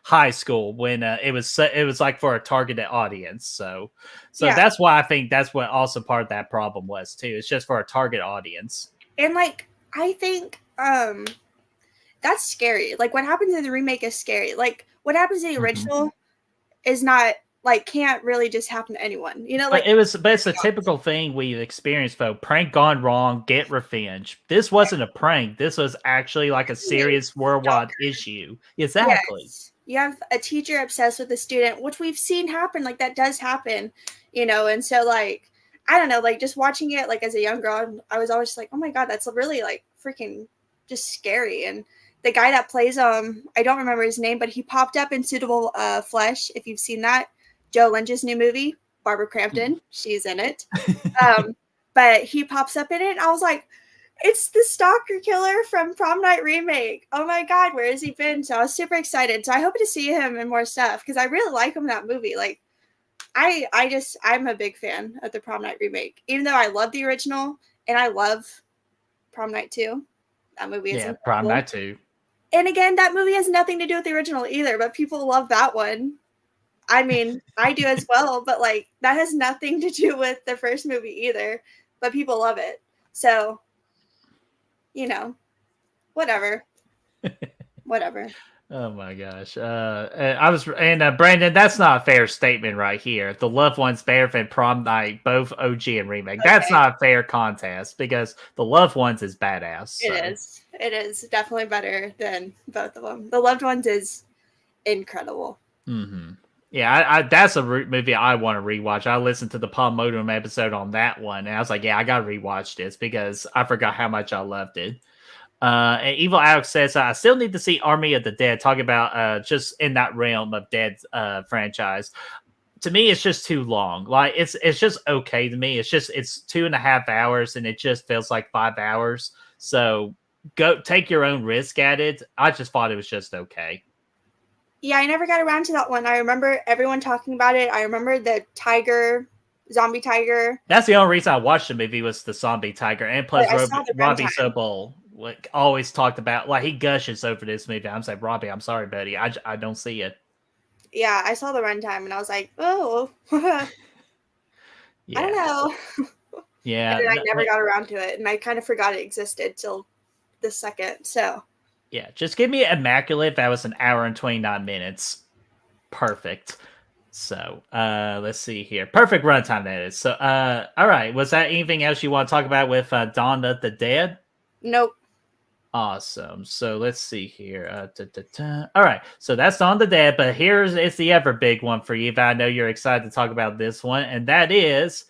high school, when it was like for a targeted audience. So that's why I think that's what also part of that problem was too. It's just for a target audience. And like I think that's scary. Like what happens in the remake is scary. Like what happens in the original is not like can't really just happen to anyone. You know, like but it's a typical thing we've experienced though. Prank gone wrong, get revenge. This wasn't a prank. This was actually like a serious worldwide issue. Exactly. Yes. You have a teacher obsessed with a student, which we've seen happen. Like that does happen, you know. And so like I don't know, like just watching it like as a young girl, I was always like, oh my God, that's really like freaking just scary. And the guy that plays I don't remember his name, but he popped up in Suitable Flesh, if you've seen that. Joe Lynch's new movie, Barbara Crampton, she's in it. But he pops up in it, and I was like, it's the stalker killer from Prom Night Remake. Oh my God, where has he been? So I was super excited. So I hope to see him in more stuff because I really like him in that movie. Like I'm a big fan of the Prom Night Remake, even though I love the original and I love Prom Night 2. That movie is incredible. Prom Night 2. And again, that movie has nothing to do with the original either, but people love that one. I mean, I do as well, but like that has nothing to do with the first movie either, but people love it. So, you know, whatever. Whatever. Oh my gosh. Brandon, that's not a fair statement right here. The Loved Ones better than Prom Night, both OG and remake. Okay. That's not a fair contest because The Loved Ones is badass. So. It is definitely better than both of them. The Loved Ones is incredible. Mm-hmm. Yeah, that's a movie I want to rewatch. I listened to the Paul Modem episode on that one, and I was like, yeah, I got to rewatch this because I forgot how much I loved it. And Evil Alex says, I still need to see Army of the Dead, talking about just in that realm of Dead franchise. To me, it's just too long. Like, it's just okay to me. It's 2.5 hours, and it just feels like 5 hours. So go take your own risk at it. I just thought it was just okay. Yeah, I never got around to that one. I remember everyone talking about it. I remember the zombie tiger. That's the only reason I watched the movie was the zombie tiger. And plus, Robbie Sobel always talked about, like, he gushes over this movie. I'm like, Robbie, I'm sorry, buddy. I don't see it. Yeah, I saw the runtime, and I was like, oh. Yeah. I don't know. Yeah. And then I never got around to it, and I kind of forgot it existed till the second, so. Yeah, just give me Immaculate. That was 1 hour and 29 minutes. Perfect. So, let's see here. Perfect runtime, that is. So, all right. Was that anything else you want to talk about with Dawn of the Dead? Nope. Awesome. So, let's see here. All right. So, that's Dawn of the Dead, but it's the ever big one for you. But I know you're excited to talk about this one, and that is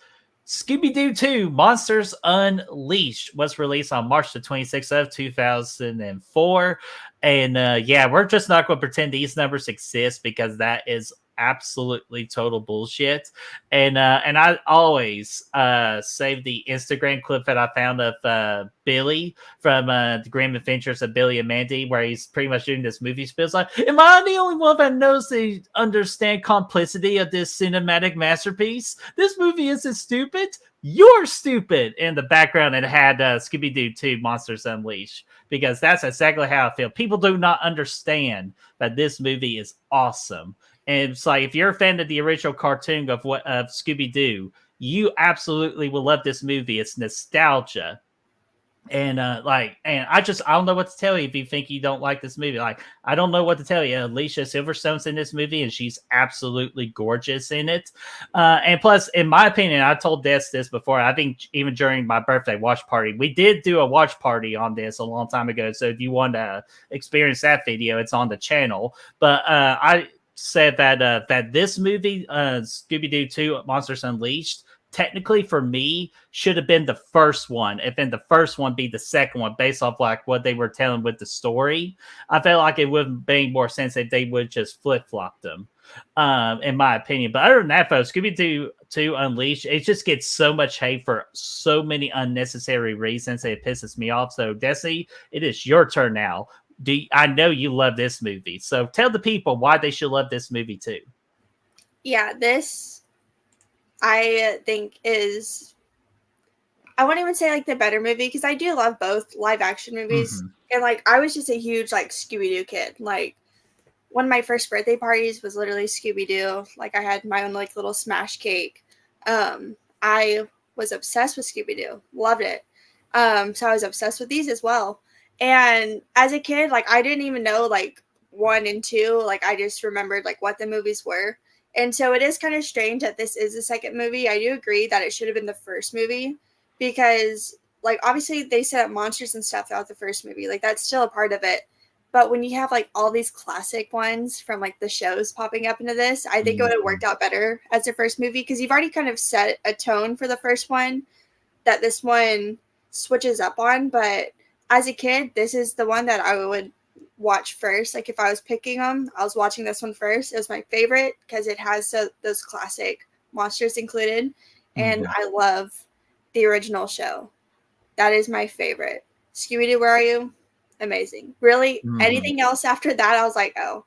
Scooby-Doo 2 Monsters Unleashed was released on March the 26th of 2004. And we're just not going to pretend these numbers exist because that is absolutely total bullshit. And I always save the Instagram clip that I found of Billy from the Grim Adventures of Billy and Mandy, where he's pretty much doing this movie spiel. It's like, am I the only one that knows the understand complicity of this cinematic masterpiece? This movie isn't stupid. You're stupid. In the background, it had Scooby-Doo 2 Monsters Unleashed, because that's exactly how I feel. People do not understand that this movie is awesome. And it's like, if you're a fan of the original cartoon of Scooby-Doo, you absolutely will love this movie. It's nostalgia. And and I don't know what to tell you if you think you don't like this movie. Like, I don't know what to tell you. Alicia Silverstone's in this movie, and she's absolutely gorgeous in it. And plus, in my opinion, I told Des this before. I think even during my birthday watch party, we did do a watch party on this a long time ago. So if you want to experience that video, it's on the channel. But I said that this movie, Scooby-Doo 2: Monsters Unleashed, technically for me should have been the first one, and then the first one be the second one based off like what they were telling with the story. I felt like it would have made more sense if they would just flip-flop them, in my opinion. But other than that, folks, Scooby-Doo 2 Unleashed, it just gets so much hate for so many unnecessary reasons. It pisses me off. So Destiny, it is your turn now. I know you love this movie, so tell the people why they should love this movie too. Yeah, this I think is, I won't even say like the better movie, because I do love both live action movies. And like, I was just a huge like Scooby-Doo kid. Like, one of my first birthday parties was literally Scooby-Doo. Like, I had my own like little smash cake. I was obsessed with Scooby-Doo, loved it. So I was obsessed with these as well. And as a kid, like, I didn't even know like 1 and 2. Like, I just remembered like what the movies were. And so it is kind of strange that this is the second movie. I do agree that it should have been the first movie, because like, obviously they set up monsters and stuff throughout the first movie. Like, that's still a part of it. But when you have like all these classic ones from like the shows popping up into this, I think it would have worked out better as the first movie, because you've already kind of set a tone for the first one that this one switches up on. But as a kid, this is the one that I would watch first. Like, if I was picking them, I was watching this one first. It was my favorite because it has those classic monsters included, and I love the original show. That is my favorite. Scooby-Doo, Where Are You? Amazing. Really, anything else after that, I was like, oh,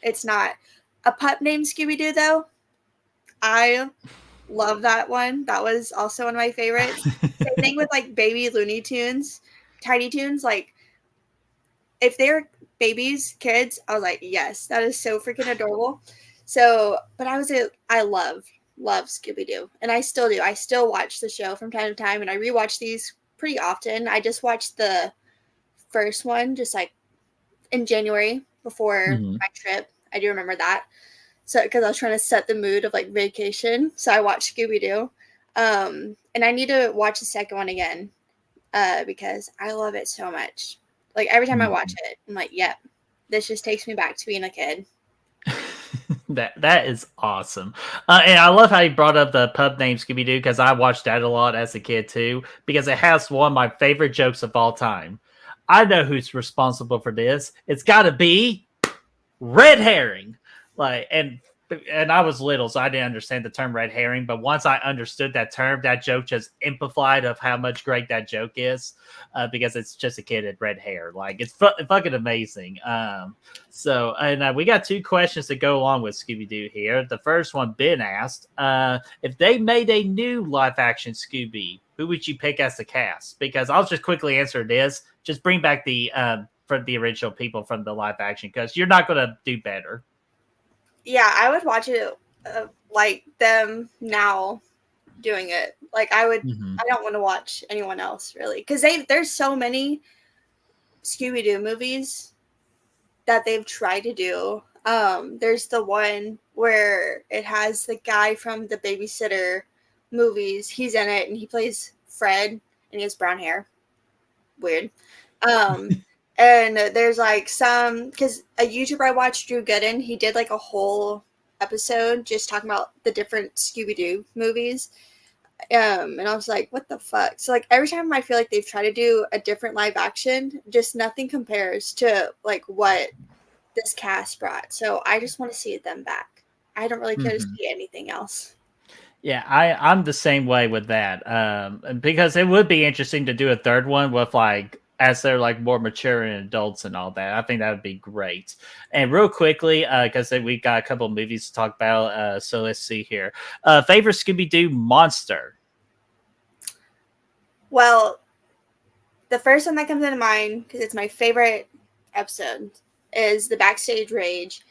it's not. A Pup Named Scooby-Doo, though, I love that one. That was also one of my favorites. Same thing with like Baby Looney Tunes, Tiny Toons. Like, if they're babies, kids, I was like, yes, that is so freaking adorable. So, but I love Scooby-Doo, and I still do. I still watch the show from time to time, and I rewatch these pretty often. I just watched the first one just like in January before my trip. I do remember that. So, because I was trying to set the mood of like vacation, so I watched Scooby-Doo. And I need to watch the second one again, because I love it so much. Like, every time I watch it, I'm like, yep, this just takes me back to being a kid. That is awesome. And I love how you brought up the Pup Named Scooby-Doo, because I watched that a lot as a kid too, because it has one of my favorite jokes of all time. I know who's responsible for this. It's got to be red herring. Like, and I was little, so I didn't understand the term red herring. But once I understood that term, that joke just amplified of how much great that joke is, because it's just a kid with red hair. Like, it's fucking amazing. And we got 2 questions to go along with Scooby-Doo here. The first one, Ben asked, if they made a new live-action Scooby, who would you pick as the cast? Because I'll just quickly answer this. Just bring back the from the original people from the live-action, because you're not going to do better. Yeah, I would watch it like them now doing it. Like, I would, I don't want to watch anyone else really, because there's so many Scooby-Doo movies that they've tried to do. There's the one where it has the guy from the Babysitter movies. He's in it and he plays Fred, and he has brown hair. Weird. And there's like some, because a YouTuber I watched, Drew Gooden, he did like a whole episode just talking about the different Scooby-Doo movies. And I was like, what the fuck? So like, every time I feel like they've tried to do a different live action, just nothing compares to like what this cast brought. So I just want to see them back. I don't really care to see anything else. Yeah, I'm the same way with that. Because it would be interesting to do a third one with like, as they're like more mature and adults and all that. I think that would be great. And real quickly, because we got a couple of movies to talk about. So let's see here. Favorite Scooby-Doo monster? Well, the first one that comes into mind, because it's my favorite episode, is the Backstage Rage.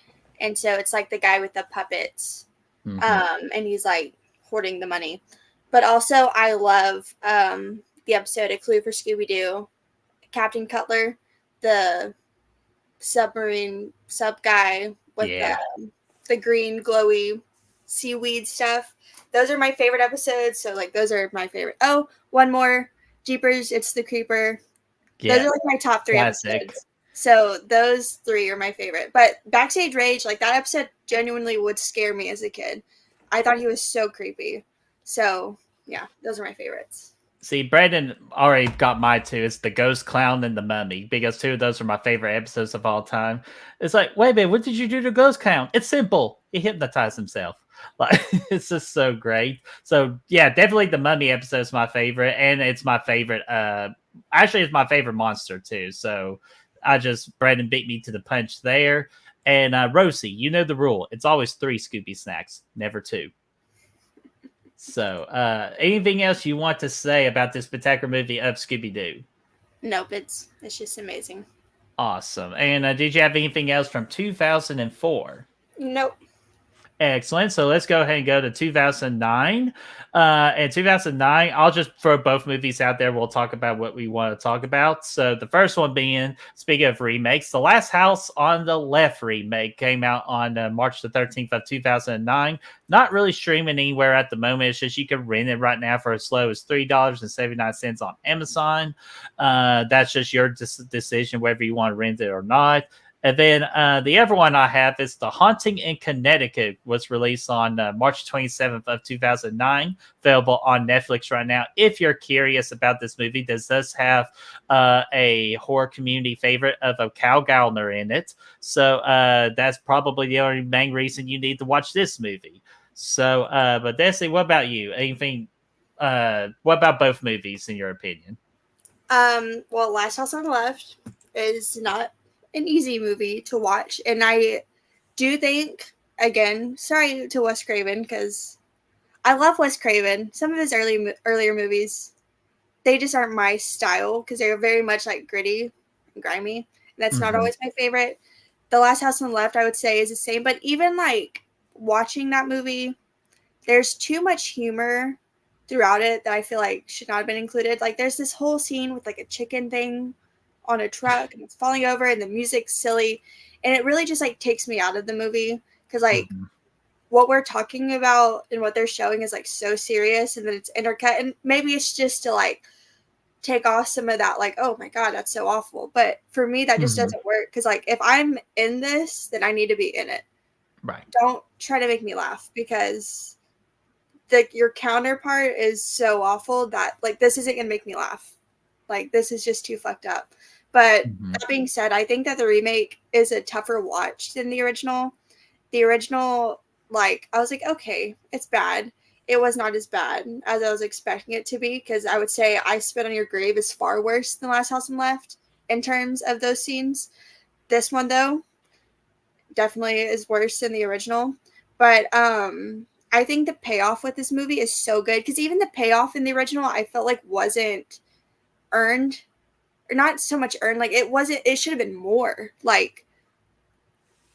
And so it's like the guy with the puppets. And he's like hoarding the money. But also I love the episode A Clue for Scooby-Doo, Captain Cutler, the submarine sub guy with the green glowy seaweed stuff. Those are my favorite episodes. So like those are my favorite. Oh, one more. Jeepers, It's the Creeper. Yeah. Those are like my top 3 Classic. episodes. So those 3 are my favorite. But Backstage Rage, like that episode genuinely would scare me as a kid. I thought he was so creepy. So yeah, those are my favorites. See, Brandon already got my 2. It's the Ghost Clown and the Mummy, because 2 of those are my favorite episodes of all time. It's like, wait a minute, what did you do to Ghost Clown? It's simple. He hypnotized himself. Like, it's just so great. So yeah, definitely the Mummy episode is my favorite, and it's my favorite. Actually, it's my favorite monster too. So Brandon beat me to the punch there. And Rosie, you know the rule. It's always 3 Scooby snacks, never 2. So, anything else you want to say about this spectacular movie of Scooby-Doo? Nope, it's just amazing. Awesome. And did you have anything else from 2004? Nope. Excellent. So let's go ahead and go to 2009. And 2009, I'll just throw both movies out there. We'll talk about what we want to talk about. So the first one being, speaking of remakes, The Last House on the Left remake came out on March the 13th of 2009. Not really streaming anywhere at the moment. It's just you can rent it right now for as low as $3.79 on Amazon. That's just your decision whether you want to rent it or not. And then the other one I have is The Haunting in Connecticut, was released on March 27th of 2009, available on Netflix right now. If you're curious about this movie, this does have a horror community favorite of a Cal Gallner in it. So that's probably the only main reason you need to watch this movie. So, but Destiny, what about you? Anything? What about both movies in your opinion? Well, Last House on the Left is not an easy movie to watch, and I do think, again, sorry to Wes Craven, because I love Wes Craven. Some of his earlier movies, they just aren't my style because they're very much like gritty and grimy, and that's not always my favorite. The Last House on the Left, I would say, is the same, but even like watching that movie, there's too much humor throughout it that I feel like should not have been included. Like there's this whole scene with like a chicken thing on a truck and it's falling over and the music's silly, and it really just like takes me out of the movie because like what we're talking about and what they're showing is like so serious, and then it's intercut, and maybe it's just to like take off some of that like, oh my god, that's so awful, but for me that just doesn't work because like if I'm in this, then I need to be in it. Right. Don't try to make me laugh because your counterpart is so awful that like this isn't gonna make me laugh. Like this is just too fucked up. But that being said, I think that the remake is a tougher watch than the original. The original, like, I was like, okay, it's bad. It was not as bad as I was expecting it to be, because I would say I Spit on Your Grave is far worse than Last House on the Left in terms of those scenes. This one, though, definitely is worse than the original. But I think the payoff with this movie is so good, because even the payoff in the original, I felt like wasn't earned. Or not so much earned, like it should have been more, like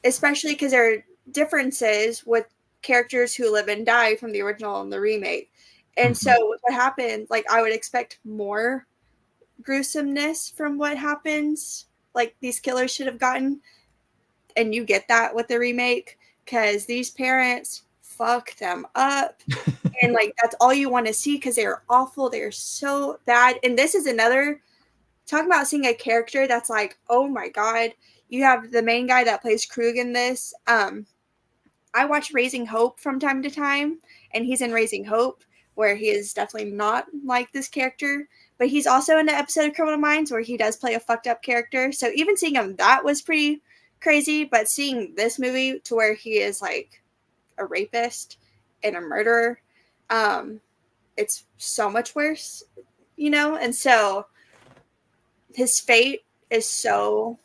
especially because there are differences with characters who live and die from the original and the remake, and so what happened, like I would expect more gruesomeness from what happens, like these killers should have gotten, and you get that with the remake because these parents fuck them up. And like that's all you want to see because they're awful, they're so bad. And this is another, talking about seeing a character that's like, oh my god. You have the main guy that plays Krug in this. I watch Raising Hope from time to time, and he's in Raising Hope, where he is definitely not like this character, but he's also in an episode of Criminal Minds where he does play a fucked up character. So even seeing him, that was pretty crazy, but seeing this movie to where he is like a rapist and a murderer, it's so much worse, you know? And so his fate is so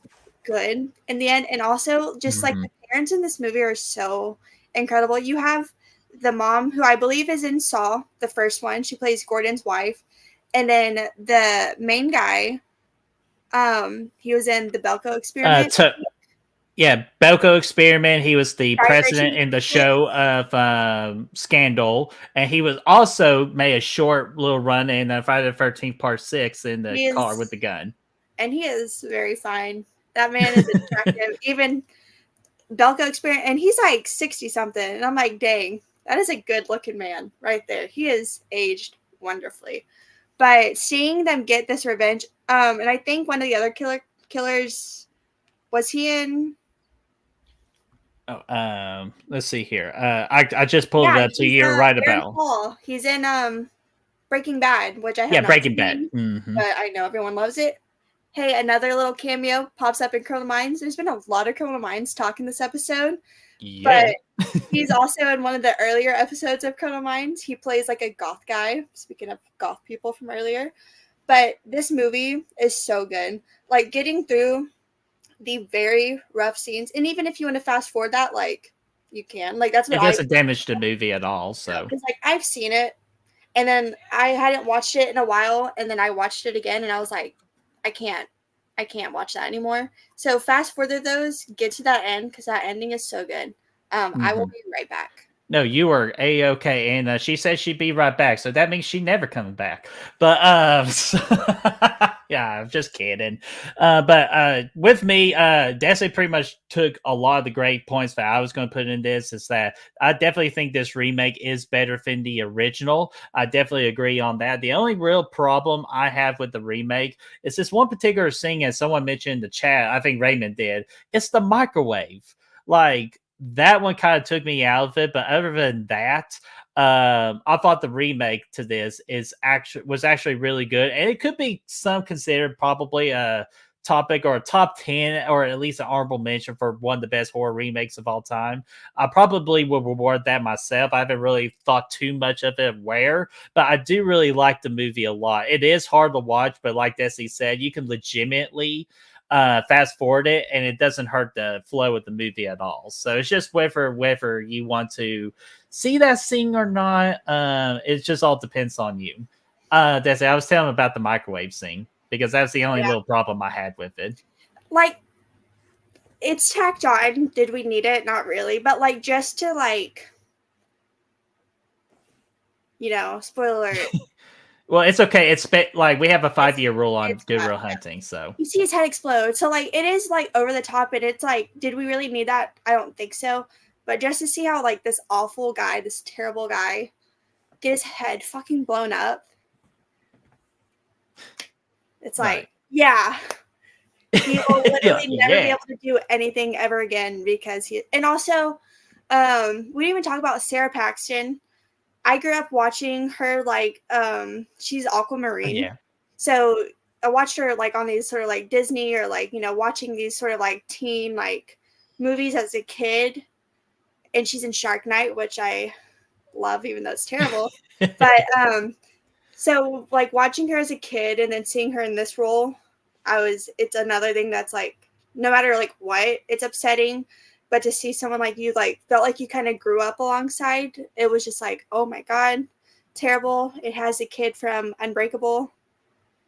good in the end. And also just like the parents in this movie are so incredible. You have the mom, who I believe is in Saw, the first one. She plays Gordon's wife. And then the main guy, he was in the Belko Experiment. Yeah, Belko Experiment. He was the president Vibration in the Chemistry. show of Scandal, and he was also made a short little run in Friday the 13th Part 6 in the He car with is, the gun. and he is very fine. That man is attractive. Even Belko Experiment, and he's like 60 something, and I'm like, dang, that is a good looking man right there. He is aged wonderfully. But seeing them get this revenge, and I think one of the other killers was he in? Oh, let's see here. I just pulled it Yeah, up, so he's you're right Aaron about. Paul. He's in Breaking Bad, which I have Yeah, not Breaking Bad. seen, Mm-hmm. but I know everyone loves it. Hey, another little cameo pops up in Criminal Minds. There's been a lot of Criminal Minds talk in this episode, Yeah. but he's also in one of the earlier episodes of Criminal Minds. He plays like a goth guy, speaking of goth people from earlier. But this movie is so good. Like getting through the very rough scenes, and even if you want to fast forward that, like you can. Like that's It what I doesn't damage the movie at all, so. because like I've seen it, and then I hadn't watched it in a while, and then I watched it again, and I was like, I can't watch that anymore. So fast forward those, get to that end because that ending is so good. I will be right back. No, you are A-okay, and she said she'd be right back, so that means she never coming back. But yeah, I'm just kidding. But with me, Destiny pretty much took a lot of the great points that I was going to put in this. Is that I definitely think this remake is better than the original. I definitely agree on that. The only real problem I have with the remake is this one particular scene, as someone mentioned in the chat. I think Raymond did. It's the microwave, like. That one kind of took me out of it, but other than that, I thought the remake to this was actually really good, and it could be some considered probably a topic or a top 10 or at least an honorable mention for one of the best horror remakes of all time. I probably will reward that myself. I haven't really thought too much of it where, but I do really like the movie a lot. It is hard to watch, but like Desi said, you can legitimately fast forward it, and it doesn't hurt the flow of the movie at all. So it's just whether you want to see that scene or not. It just all depends on you. Desi, I was telling him about the microwave scene because that's the only little problem I had with it. Like, it's tacked on. Did we need it? Not really. But like just to like, spoiler alert. Well, it's okay. It's like we have a 5-year rule on Goodwill Hunting, so You see his head explode. So like it is like over the top, and it's like, did we really need that? I don't think so. But just to see how like this awful guy, this terrible guy, get his head fucking blown up. It's like, right. yeah. He will literally never be Yeah. able to do anything ever again because and also, we didn't even talk about Sarah Paxton. I grew up watching her like she's Aquamarine. Yeah. So I watched her like on these sort of like Disney or like, watching these sort of like teen like movies as a kid. And she's in Shark Night, which I love, even though it's terrible. But so like watching her as a kid and then seeing her in this role, it's another thing that's like, no matter like what, it's upsetting. But to see someone like you, like felt like you kind of grew up alongside, it was just like, oh my God, terrible. It has a kid from Unbreakable.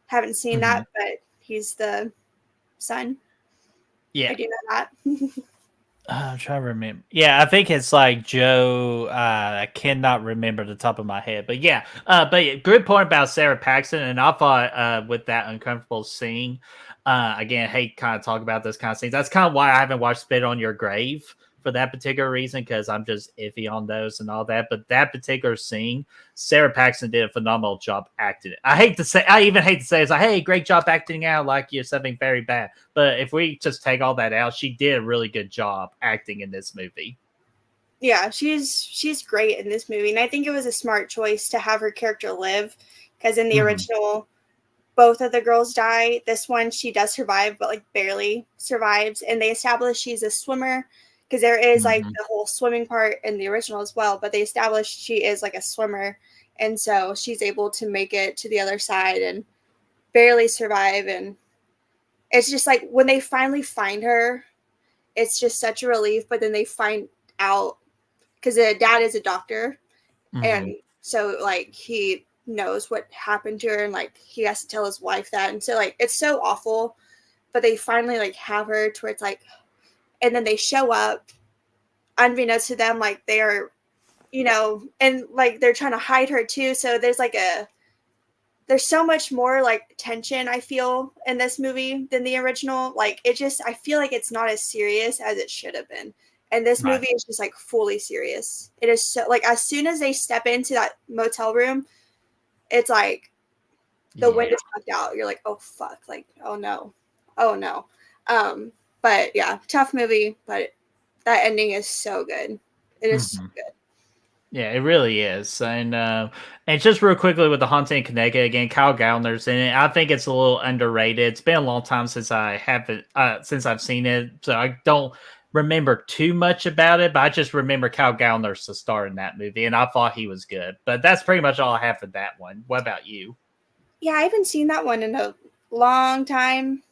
Haven't seen that, but he's the son. Yeah. I do know that. I'm trying to remember. Yeah, I think it's like Joe. I cannot remember the top of my head, but yeah. But yeah, good point about Sarah Paxton, and I thought with that uncomfortable scene. Again, hate kind of talk about this kind of scenes. That's kind of why I haven't watched Spit on Your Grave for that particular reason, because I'm just iffy on those and all that. But that particular scene, Sarah Paxton did a phenomenal job acting it. I even hate to say it's like, hey, great job acting out like you're something very bad. But if we just take all that out, she did a really good job acting in this movie. Yeah, she's great in this movie, and I think it was a smart choice to have her character live, because in the original, both of the girls die. This one, she does survive, but like barely survives, and they establish she's a swimmer, because there is like the whole swimming part in the original as well, but they established she is like a swimmer, and so she's able to make it to the other side and barely survive. And it's just like when they finally find her, it's just such a relief. But then they find out, because the dad is a doctor, and so like he knows what happened to her, and like he has to tell his wife that, and so like it's so awful. But they finally like have her to where it's like, and then they show up unbeknownst to them, like they are, and like they're trying to hide her too. So there's so much more like tension I feel in this movie than the original. Like I feel like it's not as serious as it should have been. And this movie is just like fully serious. It is so like as soon as they step into that motel room, it's like the wind is knocked out. You're like, oh fuck, like oh no. But yeah, tough movie, but that ending is so good. It is so good. Yeah, it really is. And just real quickly with the Haunting in Connecticut again, Kyle Gallner's in it. I think it's a little underrated. It's been a long time since I've seen it, so I don't remember too much about it. But I just remember Kyle Gallner's the star in that movie, and I thought he was good. But that's pretty much all I have for that one. What about you? Yeah, I haven't seen that one in a long time,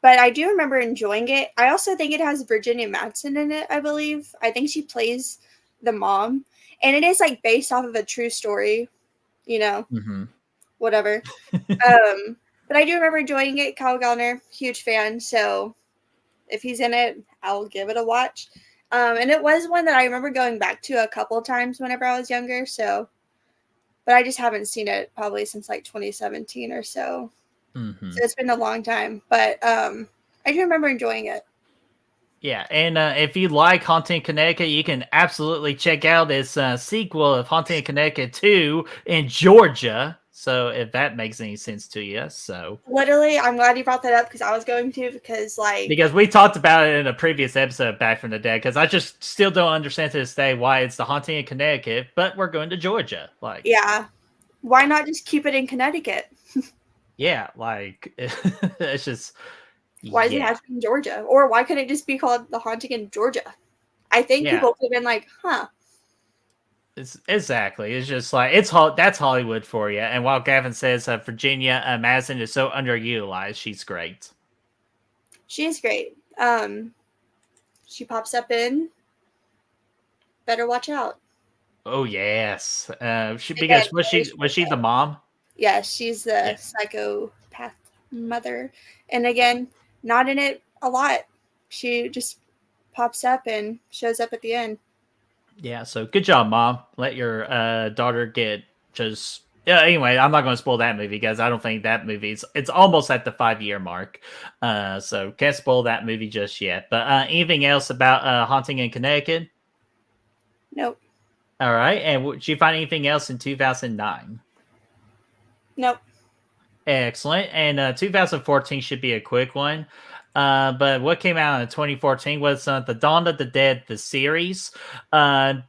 but I do remember enjoying it. I also think it has Virginia Madsen in it, I believe. I think she plays the mom. And it is like based off of a true story, whatever. But I do remember enjoying it. Kyle Gallner, huge fan. So if he's in it, I'll give it a watch. And it was one that I remember going back to a couple of times whenever I was younger. So, but I just haven't seen it probably since like 2017 or so. So it's been a long time. But I do remember enjoying it. Yeah, and if you like Haunting in Connecticut, you can absolutely check out this sequel of Haunting in Connecticut 2 in Georgia. So if that makes any sense to you, literally, I'm glad you brought that up because I was going to because we talked about it in a previous episode back from the day. Because I just still don't understand to this day why it's the Haunting in Connecticut, but we're going to Georgia. Yeah, why not just keep it in Connecticut? Yeah, it's just. Why does it have to be in Georgia? Or why couldn't it just be called The Haunting in Georgia? I think people could have been like, huh. Exactly. It's just like, that's Hollywood for you. And while Gavin says Virginia Madsen is so underutilized, she's great. She is great. She pops up in Better Watch Out. Oh, yes. Was she the mom? Yeah, she's the psychopath mother. And again, not in it a lot. She just pops up and shows up at the end. Yeah, so good job, Mom. Let your daughter get just... Yeah, anyway, I'm not going to spoil that movie because I don't think that movie... It's almost at the 5-year mark. So can't spoil that movie just yet. But anything else about Haunting in Connecticut? Nope. All right, and did you find anything else in 2009? Nope. Excellent. And 2014 should be a quick one. But what came out in 2014 was The Dawn of the Dead, the series.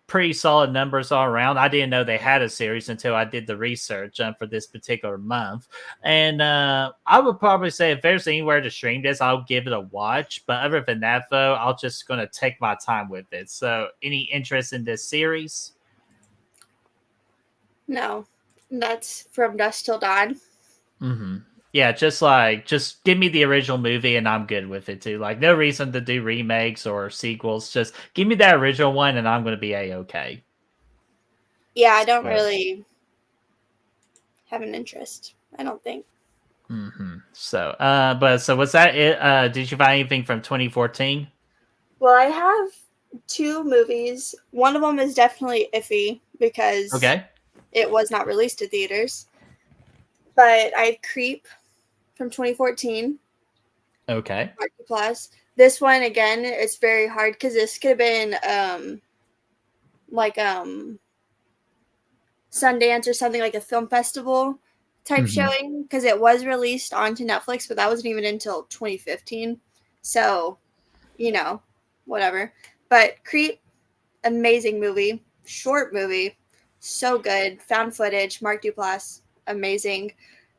Pretty solid numbers all around. I didn't know they had a series until I did the research for this particular month. And I would probably say if there's anywhere to stream this, I'll give it a watch. But other than that, though, I'm just going to take my time with it. So any interest in this series? No. That's From Dusk Till Dawn. Yeah, just give me the original movie and I'm good with it too. Like, no reason to do remakes or sequels. Just give me that original one and I'm going to be A-okay. Yeah, I don't really have an interest, I don't think. So was that it? Did you find anything from 2014? Well, I have 2 movies. One of them is definitely iffy because it was not released to theaters. But I have Creep from 2014. Okay. Plus, this one again, it's very hard because this could have been Sundance or something, like a film festival type showing, because it was released onto Netflix, but that wasn't even until 2015. So, whatever. But Creep, amazing movie, short movie, so good. Found footage, Mark Duplass, amazing.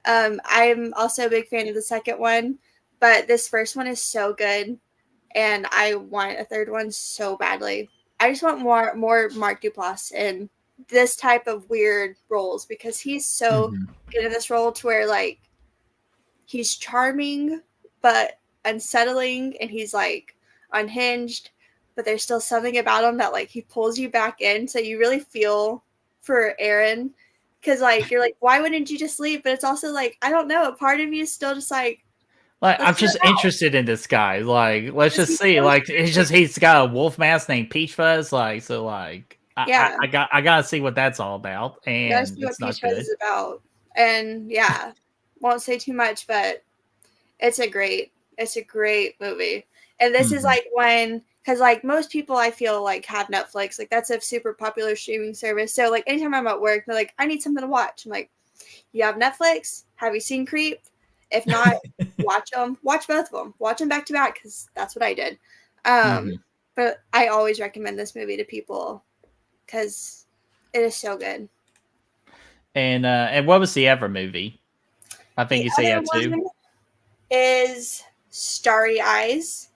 I'm also a big fan of the second one, but this first one is so good, and I want a third one so badly. I just want more Mark Duplass in this type of weird roles because he's so good in this role to where like he's charming but unsettling, and he's like unhinged, but there's still something about him that like he pulls you back in, so you really feel for Aaron. Because, like, you're like, why wouldn't you just leave? But it's also like, I don't know. A part of you is still just like, Like, I'm Let's just check it out. interested in this guy. Like, let's This just is see. so Like, interesting. he's got a wolf mask named Peach Fuzz. Like, so like, Yeah. I gotta see what that's all about. You gotta And see what it's Peach not Fuzz good. is about. And yeah, won't say too much, but it's a great movie. And this is Mhm. like when, because like most people I feel like have Netflix, like that's a super popular streaming service. So like anytime I'm at work, they're like, I need something to watch. I'm like, you have Netflix? Have you seen Creep? If not, watch them. Watch both of them. Watch them back to back because that's what I did. Mhm. But I always recommend this movie to people because it is so good. And what was the other movie? I think The you said you other had two. one is Starry Eyes,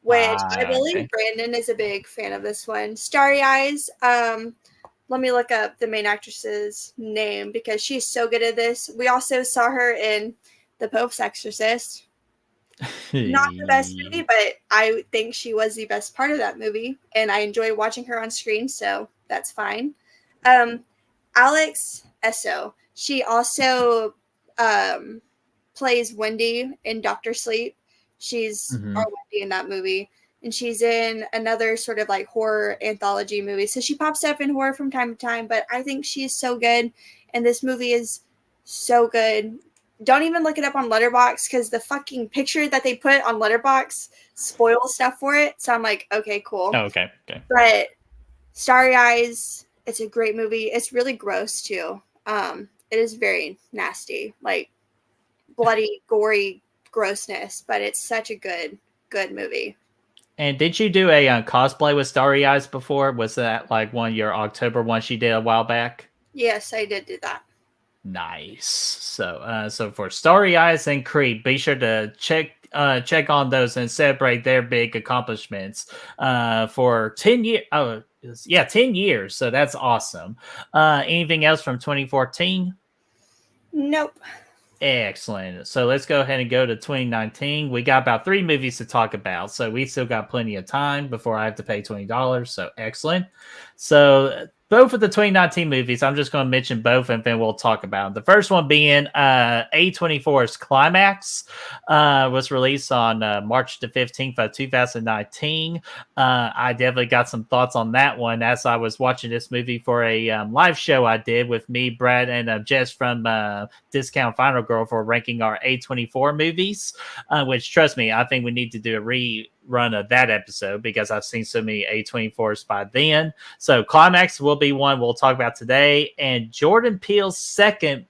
which I believe Okay. Brandon is a big fan of this one. Starry Eyes. Let me look up the main actress's name because she's so good at this. We also saw her in The Pope's Exorcist. Not the best movie, but I think she was the best part of that movie, and I enjoy watching her on screen, so that's fine. Um, Alex Esso. She also plays Wendy in Doctor Sleep. She's our Mhm. Wendy in that movie, and she's in another sort of like horror anthology movie. So she pops up in horror from time to time, but I think she's so good, and this movie is so good. Don't even look it up on Letterbox because the fucking picture that they put on Letterbox spoils stuff for it. So I'm like, okay, cool. Oh, okay. Okay. But Starry Eyes, it's a great movie. It's really gross too. It is very nasty, like bloody, gory grossness, but it's such a good movie. And did you do a cosplay with Starry Eyes before? Was that like one of your October ones you did a while back? Yes, I did do that. Nice. So for Starry Eyes and Creed, be sure to check on those and celebrate their big accomplishments. For 10 years. Oh, yeah, 10 years. So that's awesome. Anything else from 2014? Nope. Excellent. So let's go ahead and go to 2019. We got about 3 movies to talk about, so we still got plenty of time before I have to pay $20. So excellent. So both of the 2019 movies, I'm just going to mention both, and then we'll talk about them. The first one being A24's Climax, was released on March the 15th of 2019. I definitely got some thoughts on that one as I was watching this movie for a live show I did with me, Brad, and Jess from Discount Final Girl for ranking our A24 movies, which, trust me, I think we need to do a rerun of that episode because I've seen so many A24s by then. So Climax will be one we'll talk about today. And Jordan Peele's second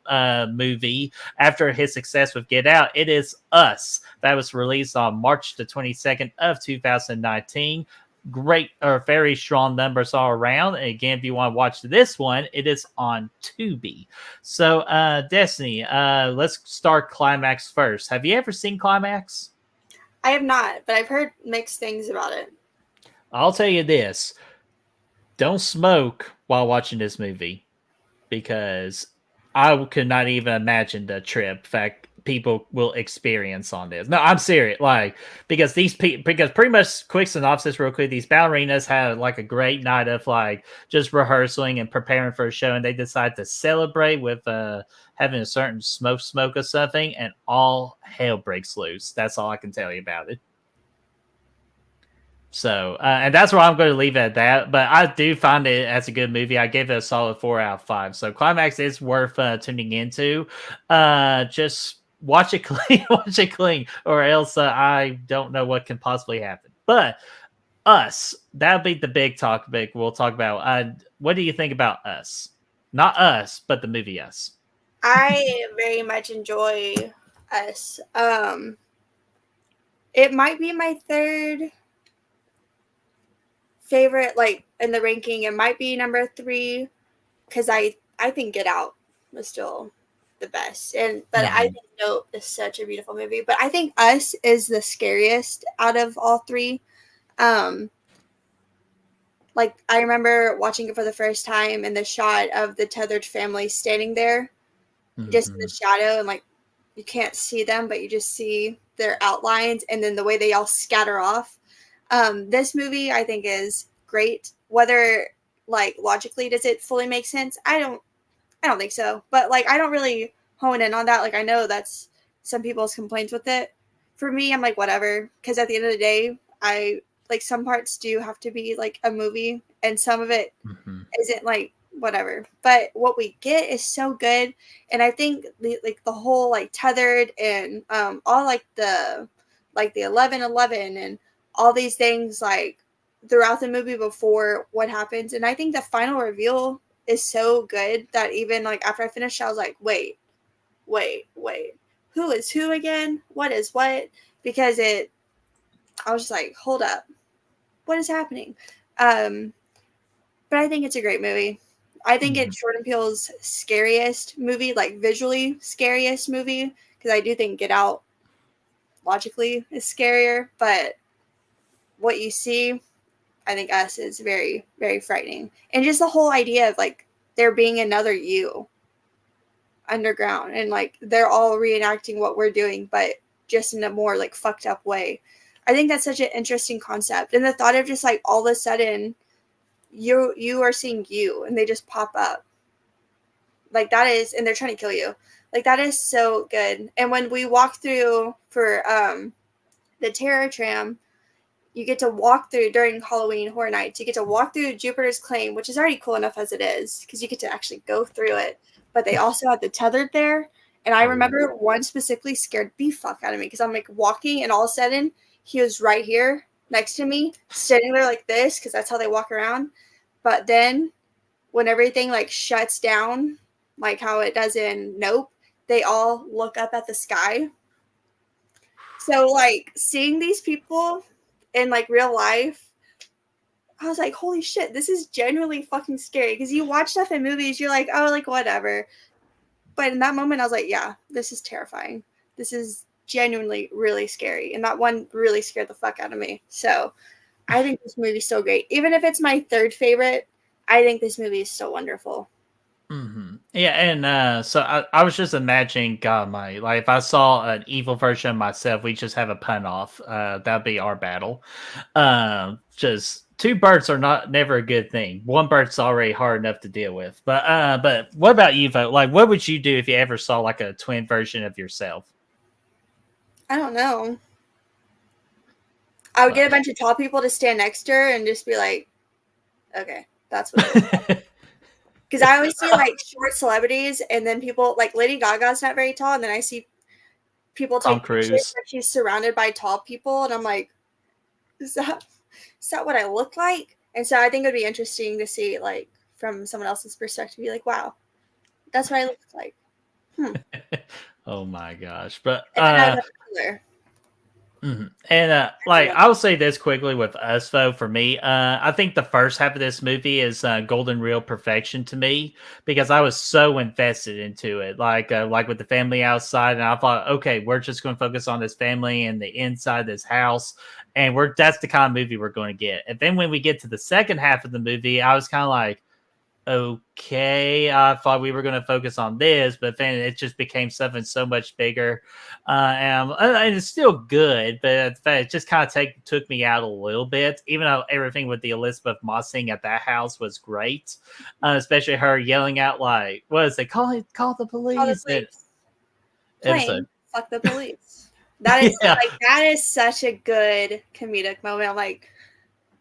movie after his success with Get Out, it is Us. That was released on March the 22nd of 2019. Great or very strong numbers all around. And again, if you want to watch this one, it is on Tubi. So Destiny, let's start Climax first. Have you ever seen Climax? I have not, but I've heard mixed things about it. I'll tell you this. Don't smoke while watching this movie because I could not even imagine the trip. In fact, people will experience on this. No, I'm serious. Like, because because pretty much quick synopsis real quick, these ballerinas had like a great night of like just rehearsing and preparing for a show, and they decide to celebrate with having a certain smoke or something, and all hell breaks loose. That's all I can tell you about it. So, and that's where I'm going to leave it at that. But I do find it as a good movie. I gave it a solid 4 out of 5. So, Climax is worth tuning into. Just watch it clean, watch it clean, or else I don't know what can possibly happen. But Us, that'll be the big topic we'll talk about. What do you think about Us? Not Us, but the movie Us. I very much enjoy Us. It might be my third favorite, like in the ranking. It might be number 3 because I think Get Out was still the best, but I think Nope is such a beautiful movie. But I think Us is the scariest out of all 3. Like I remember watching it for the first time, and the shot of the tethered family standing there, just in the shadow, and like you can't see them, but you just see their outlines, and then the way they all scatter off. This movie I think is great. Whether like logically does it fully make sense? I don't think so. But like I don't really hone in on that. Like I know that's some people's complaints with it. for me, I'm like, whatever. Because at the end of the day, I like some parts do have to be like a movie, and some of it isn't like whatever. But what we get is so good, and I think the whole like tethered and all like the 11:11 and all these things like throughout the movie before what happens, and I think the final reveal is so good that even like after I finished, I was like, wait, who is who again? What is what? Because I was just like, hold up, what is happening? But I think it's a great movie. I think it's Jordan Peele's scariest movie, like visually scariest movie, because I do think Get Out logically is scarier, but what you see, I think Us is very, very frightening. And just the whole idea of like there being another you underground and like they're all reenacting what we're doing, but just in a more like fucked up way. I think that's such an interesting concept. And the thought of just like all of a sudden you are seeing you and they just pop up. Like that is, and they're trying to kill you. Like that is so good. And when we walk through for the Terror Tram, you get to walk through during Halloween Horror Nights. You get to walk through Jupiter's Claim, which is already cool enough as it is because you get to actually go through it. But they also had the tethered there. And I remember one specifically scared the fuck out of me because I'm like walking and all of a sudden he was right here next to me, standing there like this because that's how they walk around. But then when everything like shuts down, like how it does in Nope, they all look up at the sky. So like seeing these people in like real life, I was like, holy shit, this is genuinely fucking scary. Because you watch stuff in movies, you're like, oh, like whatever. But in that moment, I was like, yeah, this is terrifying. This is genuinely really scary. And that one really scared the fuck out of me. So I think this movie's so great. Even if it's my third favorite, I think this movie is so wonderful. Yeah, and so I was just imagining, God, like if I saw an evil version of myself, we just have a pun off. That'd be our battle. Just two birds are never a good thing. One bird's already hard enough to deal with. But what about you, Vote? Like, what would you do if you ever saw like a twin version of yourself? I don't know. I would get a bunch of tall people to stand next to her and just be like, okay, that's what it is. Because I always see like short celebrities and then people like Lady Gaga's not very tall. And then I see people take pictures that she's surrounded by tall people. And I'm like, is that what I look like? And so I think it would be interesting to see like from someone else's perspective, be like, wow, that's what I look like. Oh my gosh. But like I will say this quickly with Us though, for me, I think the first half of this movie is golden real perfection to me because I was so invested into it, like with the family outside, and I thought, okay, we're just going to focus on this family and the inside of this house, and that's the kind of movie we're going to get. And then when we get to the second half of the movie, I was kind of like, okay, I thought we were going to focus on this, but then it just became something so much bigger, and it's still good, but it just kind of took me out a little bit, even though everything with the Elizabeth Moss thing at that house was great, especially her yelling out like, what is it, call the police. Call the police. Fuck the police. That is that is such a good comedic moment. I'm like,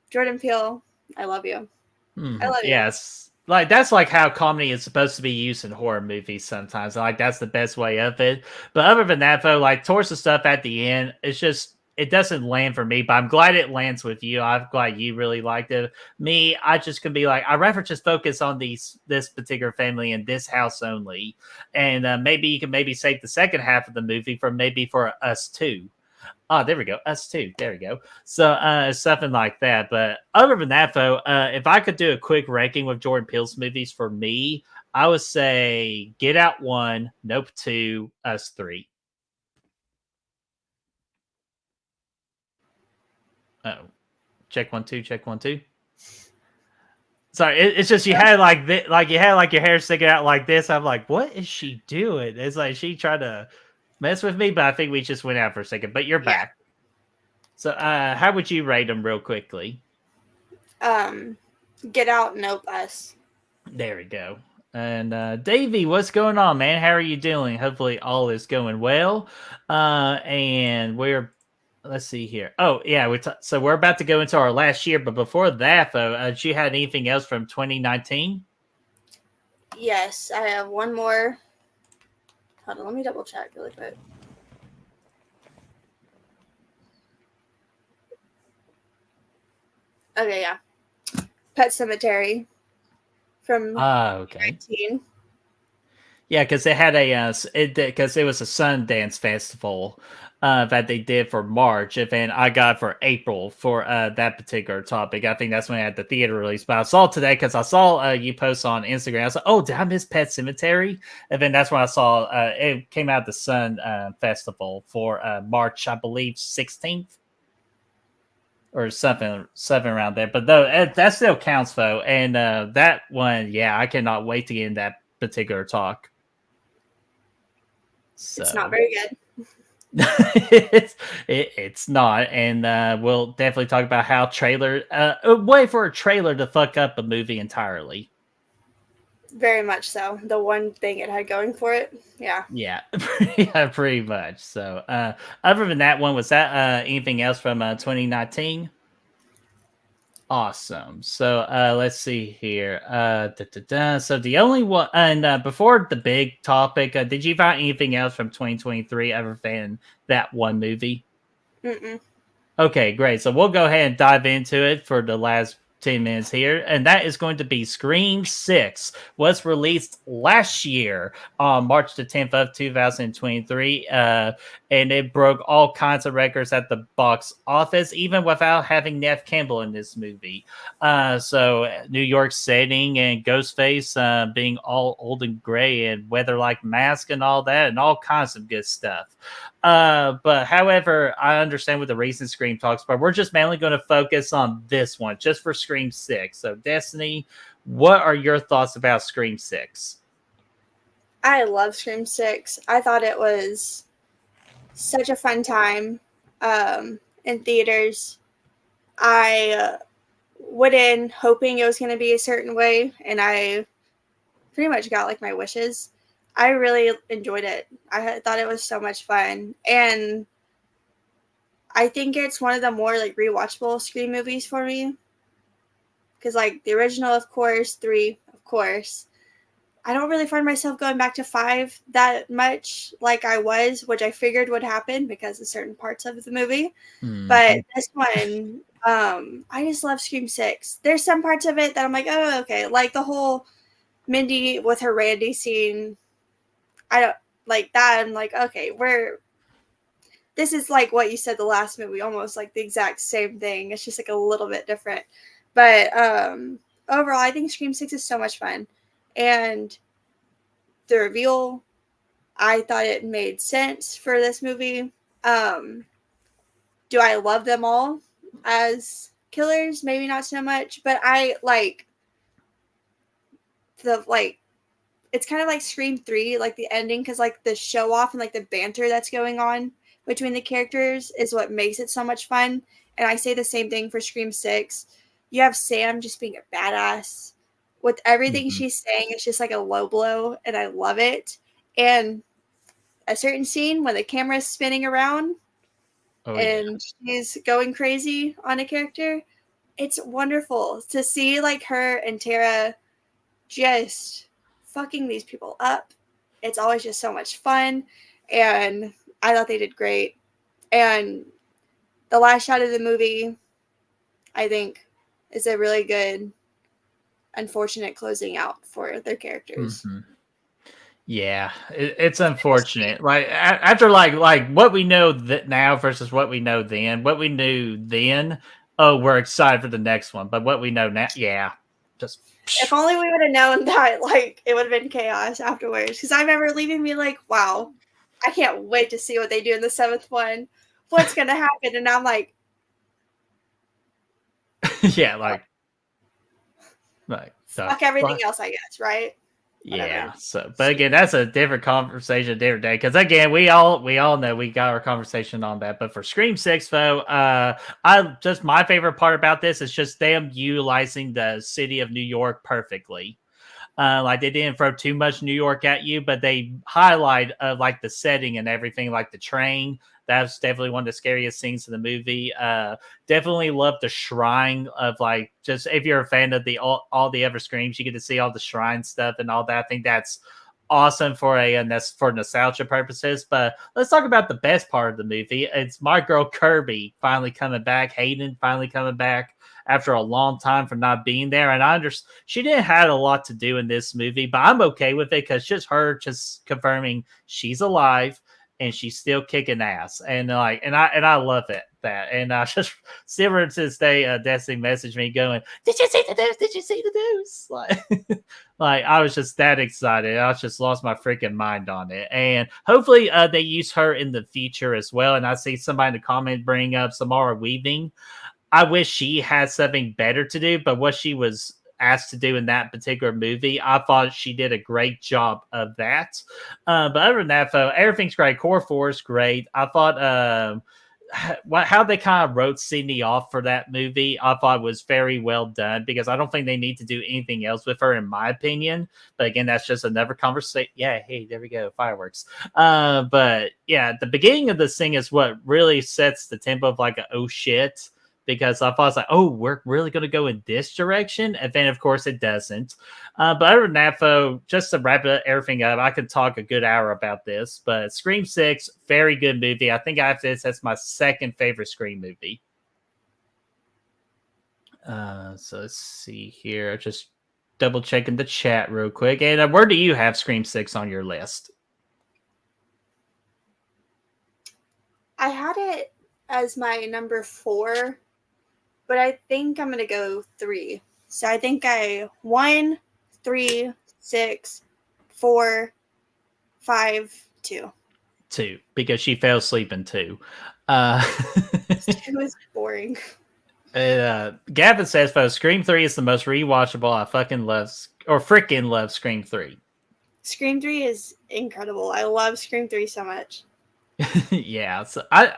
Jordan Peele, I love you. I love you. Yes. Like that's like how comedy is supposed to be used in horror movies sometimes. Like that's the best way of it. But other than that, though, like towards the stuff at the end, it doesn't land for me. But I'm glad it lands with you. I'm glad you really liked it. Me, I just can be like, I'd rather just focus on this particular family and this house only. And maybe you can save the second half of the movie for Us Too. Oh, there we go. Us Too. There we go. So something like that. But other than that, though, if I could do a quick ranking with Jordan Peele's movies for me, I would say Get Out 1, Nope 2, Us 3. Oh, check 1 2, check 1 2. Sorry, it's just you had like this, like you had like your hair sticking out like this. I'm like, what is she doing? It's like she tried to mess with me, but I think we just went out for a second. But you're back. So, how would you rate them real quickly? Get Out, Nope, Us. There we go. And Davey, what's going on, man? How are you doing? Hopefully all is going well. And let's see here. Oh, yeah, so we're about to go into our last year, but before that, though, did you had anything else from 2019? Yes, I have one more. Hold on, let me double check really quick. Okay, yeah. Pet Cemetery from Okay. 2019. Yeah, because they had because it was a Sundance festival that they did for March, and I got for April for that particular topic. I think that's when I had the theater release. But I saw today because I saw you post on Instagram. I was like, "Oh, did I miss Pet Cemetery?" And then that's when I saw it came out the Sun Festival for March, I believe, 16th. Or something around there, but though that still counts though, and that one, yeah, I cannot wait to get in that particular talk. So. It's not very good. it's not, and we'll definitely talk about how a way for a trailer to fuck up a movie entirely. Very much so. The one thing it had going for it, yeah. Yeah, pretty much. So, other than that one, was that anything else from 2019? Awesome. So let's see here. So the only one, and before the big topic, did you find anything else from 2023 other than that one movie? Mm-mm. Okay, great. So we'll go ahead and dive into it for the last 10 minutes here, and that is going to be Scream 6. Was released last year on March the 10th of 2023, and it broke all kinds of records at the box office, even without having Nev Campbell in this movie. So New York setting and Ghostface being all old and gray and weather-like mask and all that, and all kinds of good stuff. But however, I understand with the recent Scream talks, but we're just mainly going to focus on this one, just for Scream 6. So, Destiny, what are your thoughts about Scream 6? I love Scream 6. I thought it was such a fun time in theaters. I went in hoping it was going to be a certain way, and I pretty much got like my wishes. I really enjoyed it. I thought it was so much fun. And I think it's one of the more like rewatchable Scream movies for me. Because like the original, of course, 3, of course. I don't really find myself going back to 5 that much like I was, which I figured would happen because of certain parts of the movie. Mm-hmm. But this one, I just love Scream 6. There's some parts of it that I'm like, oh, okay. Like the whole Mindy with her Randy scene. I don't like that. I'm like, okay, this is like what you said the last movie, almost like the exact same thing. It's just like a little bit different. But overall, I think Scream 6 is so much fun. And the reveal, I thought it made sense for this movie. Do I love them all as killers? Maybe not so much. But I like it's kind of like Scream 3, like the ending, because like the show off and like the banter that's going on between the characters is what makes it so much fun. And I say the same thing for Scream 6. You have Sam just being a badass. With everything she's saying, it's just like a low blow, and I love it. And a certain scene when the camera's spinning around and she's going crazy on a character, it's wonderful to see like her and Tara just fucking these people up. It's always just so much fun, and I thought they did great. And the last shot of the movie, I think, is a really good, unfortunate closing out for their characters. Mm-hmm. Yeah, it's unfortunate. Like after like what we know now versus what we know then. What we knew then, oh, we're excited for the next one. But what we know now, yeah, just. If only we would have known that, like, it would have been chaos afterwards. Because I remember leaving me like, wow, I can't wait to see what they do in the 7th one. What's going to happen? And I'm like. Yeah, like. Fuck everything else, I guess, right? Whatever. Yeah. So, but again, that's a different conversation, different day. Because again, we all know we got our conversation on that. But for Scream 6, though, my favorite part about this is just them utilizing the city of New York perfectly. Like they didn't throw too much New York at you, but they highlight like the setting and everything, like the train. That's definitely one of the scariest scenes in the movie. Definitely love the shrine of like, just if you're a fan of the all the ever screams, you get to see all the shrine stuff and all that. I think that's awesome for for nostalgia purposes. But let's talk about the best part of the movie. It's my girl Kirby finally coming back, Hayden finally coming back after a long time for not being there. And I understand she didn't have a lot to do in this movie, but I'm okay with it because just her just confirming she's alive and she's still kicking ass. And I love it. That and I just still to this day, Destiny messaged me going, "Did you see the news? Did you see the news?" Like I was just that excited. I just lost my freaking mind on it. And hopefully they use her in the future as well. And I see somebody in the comment bring up Samara Weaving. I wish she had something better to do, but what she was asked to do in that particular movie, I thought she did a great job of that. But other than that, though, everything's great. Core 4 is great. I thought how they kind of wrote Sydney off for that movie, I thought was very well done because I don't think they need to do anything else with her, in my opinion. But again, that's just another conversation. Yeah, hey, there we go, fireworks. But yeah, the beginning of this thing is what really sets the tempo of like, oh shit. Because I thought I was like, oh, we're really going to go in this direction. And then, of course, it doesn't. But other than that, though, just to wrap everything up, I could talk a good hour about this. But Scream 6, very good movie. I think after this, that's my second favorite Scream movie. So let's see here. Just double checking the chat real quick. And where do you have Scream 6 on your list? I had it as my number 4. But I think I'm going to go 3. So I think 1, 3, 6, 4, 5, 2. 2, because she fell asleep in 2. 2 is boring. Gavin says, folks, Scream 3 is the most rewatchable. I freaking love Scream 3. Scream 3 is incredible. I love Scream 3 so much. Yeah, so I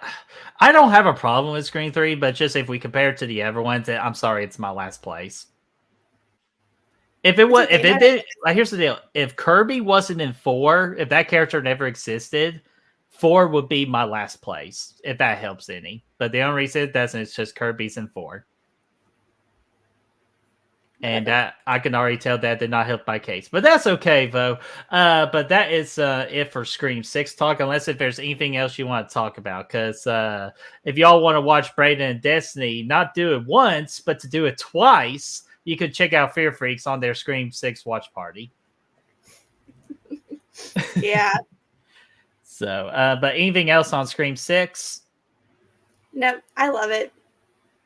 don't have a problem with Scream 3, but just if we compare it to the other ones, I'm sorry, it's my last place. If it was, if it did, like, here's the deal: if Kirby wasn't in 4, if that character never existed, 4 would be my last place. If that helps any, but the only reason it doesn't is just Kirby's in 4. And I can already tell that did not help my case. But that's okay, though. But that is it for Scream 6 talk, unless if there's anything else you want to talk about. Because if y'all want to watch BrettMan and Destiny, not do it once, but to do it twice, you can check out Fear Freaks on their Scream 6 watch party. Yeah. So, but anything else on Scream 6? No, I love it.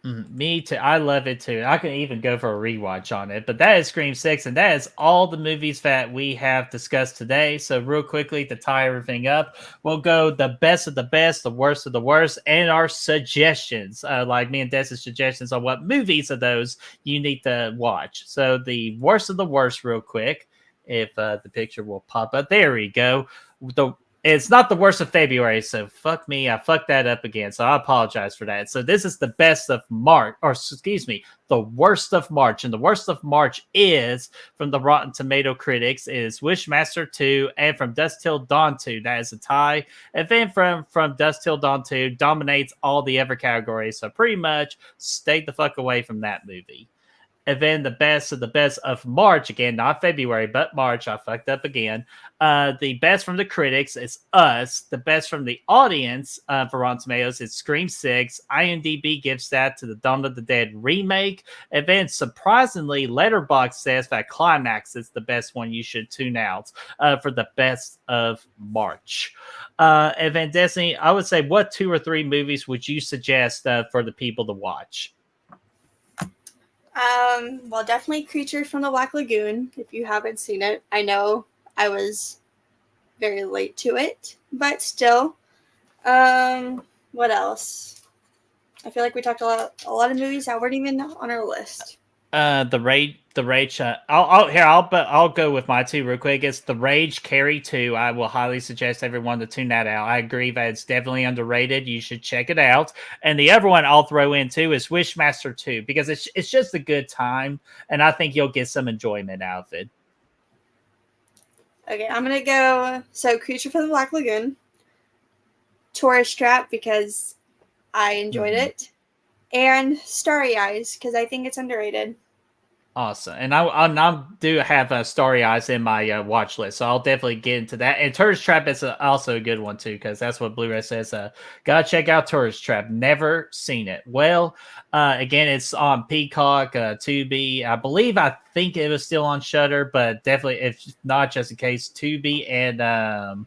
Me too. I love it too. I can even go for a rewatch on it. But that is Scream 6, and that is all the movies that we have discussed today. So real quickly to tie everything up, we'll go the best of the best, the worst of the worst, and our suggestions. Like me and Des' suggestions on what movies of those you need to watch. So the worst of the worst, real quick, if the picture will pop up. There we go. It's not the worst of February, so fuck me. I fucked that up again, so I apologize for that. So this is the best of March, or excuse me, the worst of March. And the worst of March is, from the Rotten Tomato critics, is Wishmaster 2, and From Dusk Till Dawn 2. That is a tie. And then from Dusk Till Dawn 2 dominates all the other categories, so pretty much stay the fuck away from that movie. And then the best of March, again, not February, but March. I fucked up again. The best from the critics is Us. The best from the audience for Rotten Tomatoes is Scream 6. IMDb gives that to the Dawn of the Dead remake. And then, surprisingly, Letterboxd says that Climax is the best one you should tune out for the best of March. And then, Destiny, I would say, what 2 or 3 movies would you suggest for the people to watch? Well, definitely Creature from the Black Lagoon, if you haven't seen it. I know I was very late to it, but still. What else? I feel like we talked a lot of movies that weren't even on our list. The Rage. I'll go with my 2 real quick. It's The Rage, Carrie 2. I will highly suggest everyone to tune that out. I agree that it's definitely underrated. You should check it out. And the other one I'll throw in too is Wishmaster 2, because it's just a good time, and I think you'll get some enjoyment out of it. Okay, I'm gonna go. So, Creature from the Black Lagoon, Tourist Trap because I enjoyed it, and Starry Eyes because I think it's underrated. Awesome. And I do have Starry Eyes in my watch list, so I'll definitely get into that. And Tourist Trap is also a good one, too, because that's what Blu-ray says. Gotta check out Tourist Trap. Never seen it. Well, again, it's on Peacock, Tubi. I think it was still on Shudder, but definitely, if not, just in case, Tubi and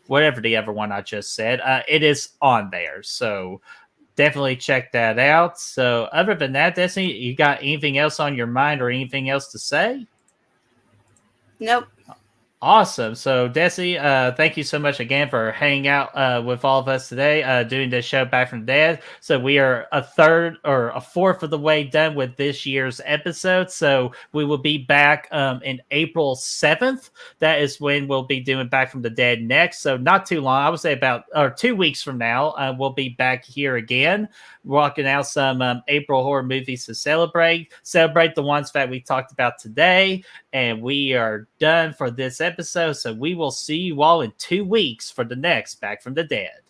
whatever the other one I just said, it is on there. So definitely check that out. So, other than that, Destiny, you got anything else on your mind or anything else to say? Nope. Awesome. So, Desi, thank you so much again for hanging out with all of us today, doing this show Back from the Dead. So, we are a third or a fourth of the way done with this year's episode. So, we will be back in April 7th. That is when we'll be doing Back from the Dead next. So, not too long. I would say about 2 weeks from now, we'll be back here again, rocking out some April horror movies to celebrate the ones that we talked about today. And we are done for this episode. So we will see you all in 2 weeks for the next Back from the Dead.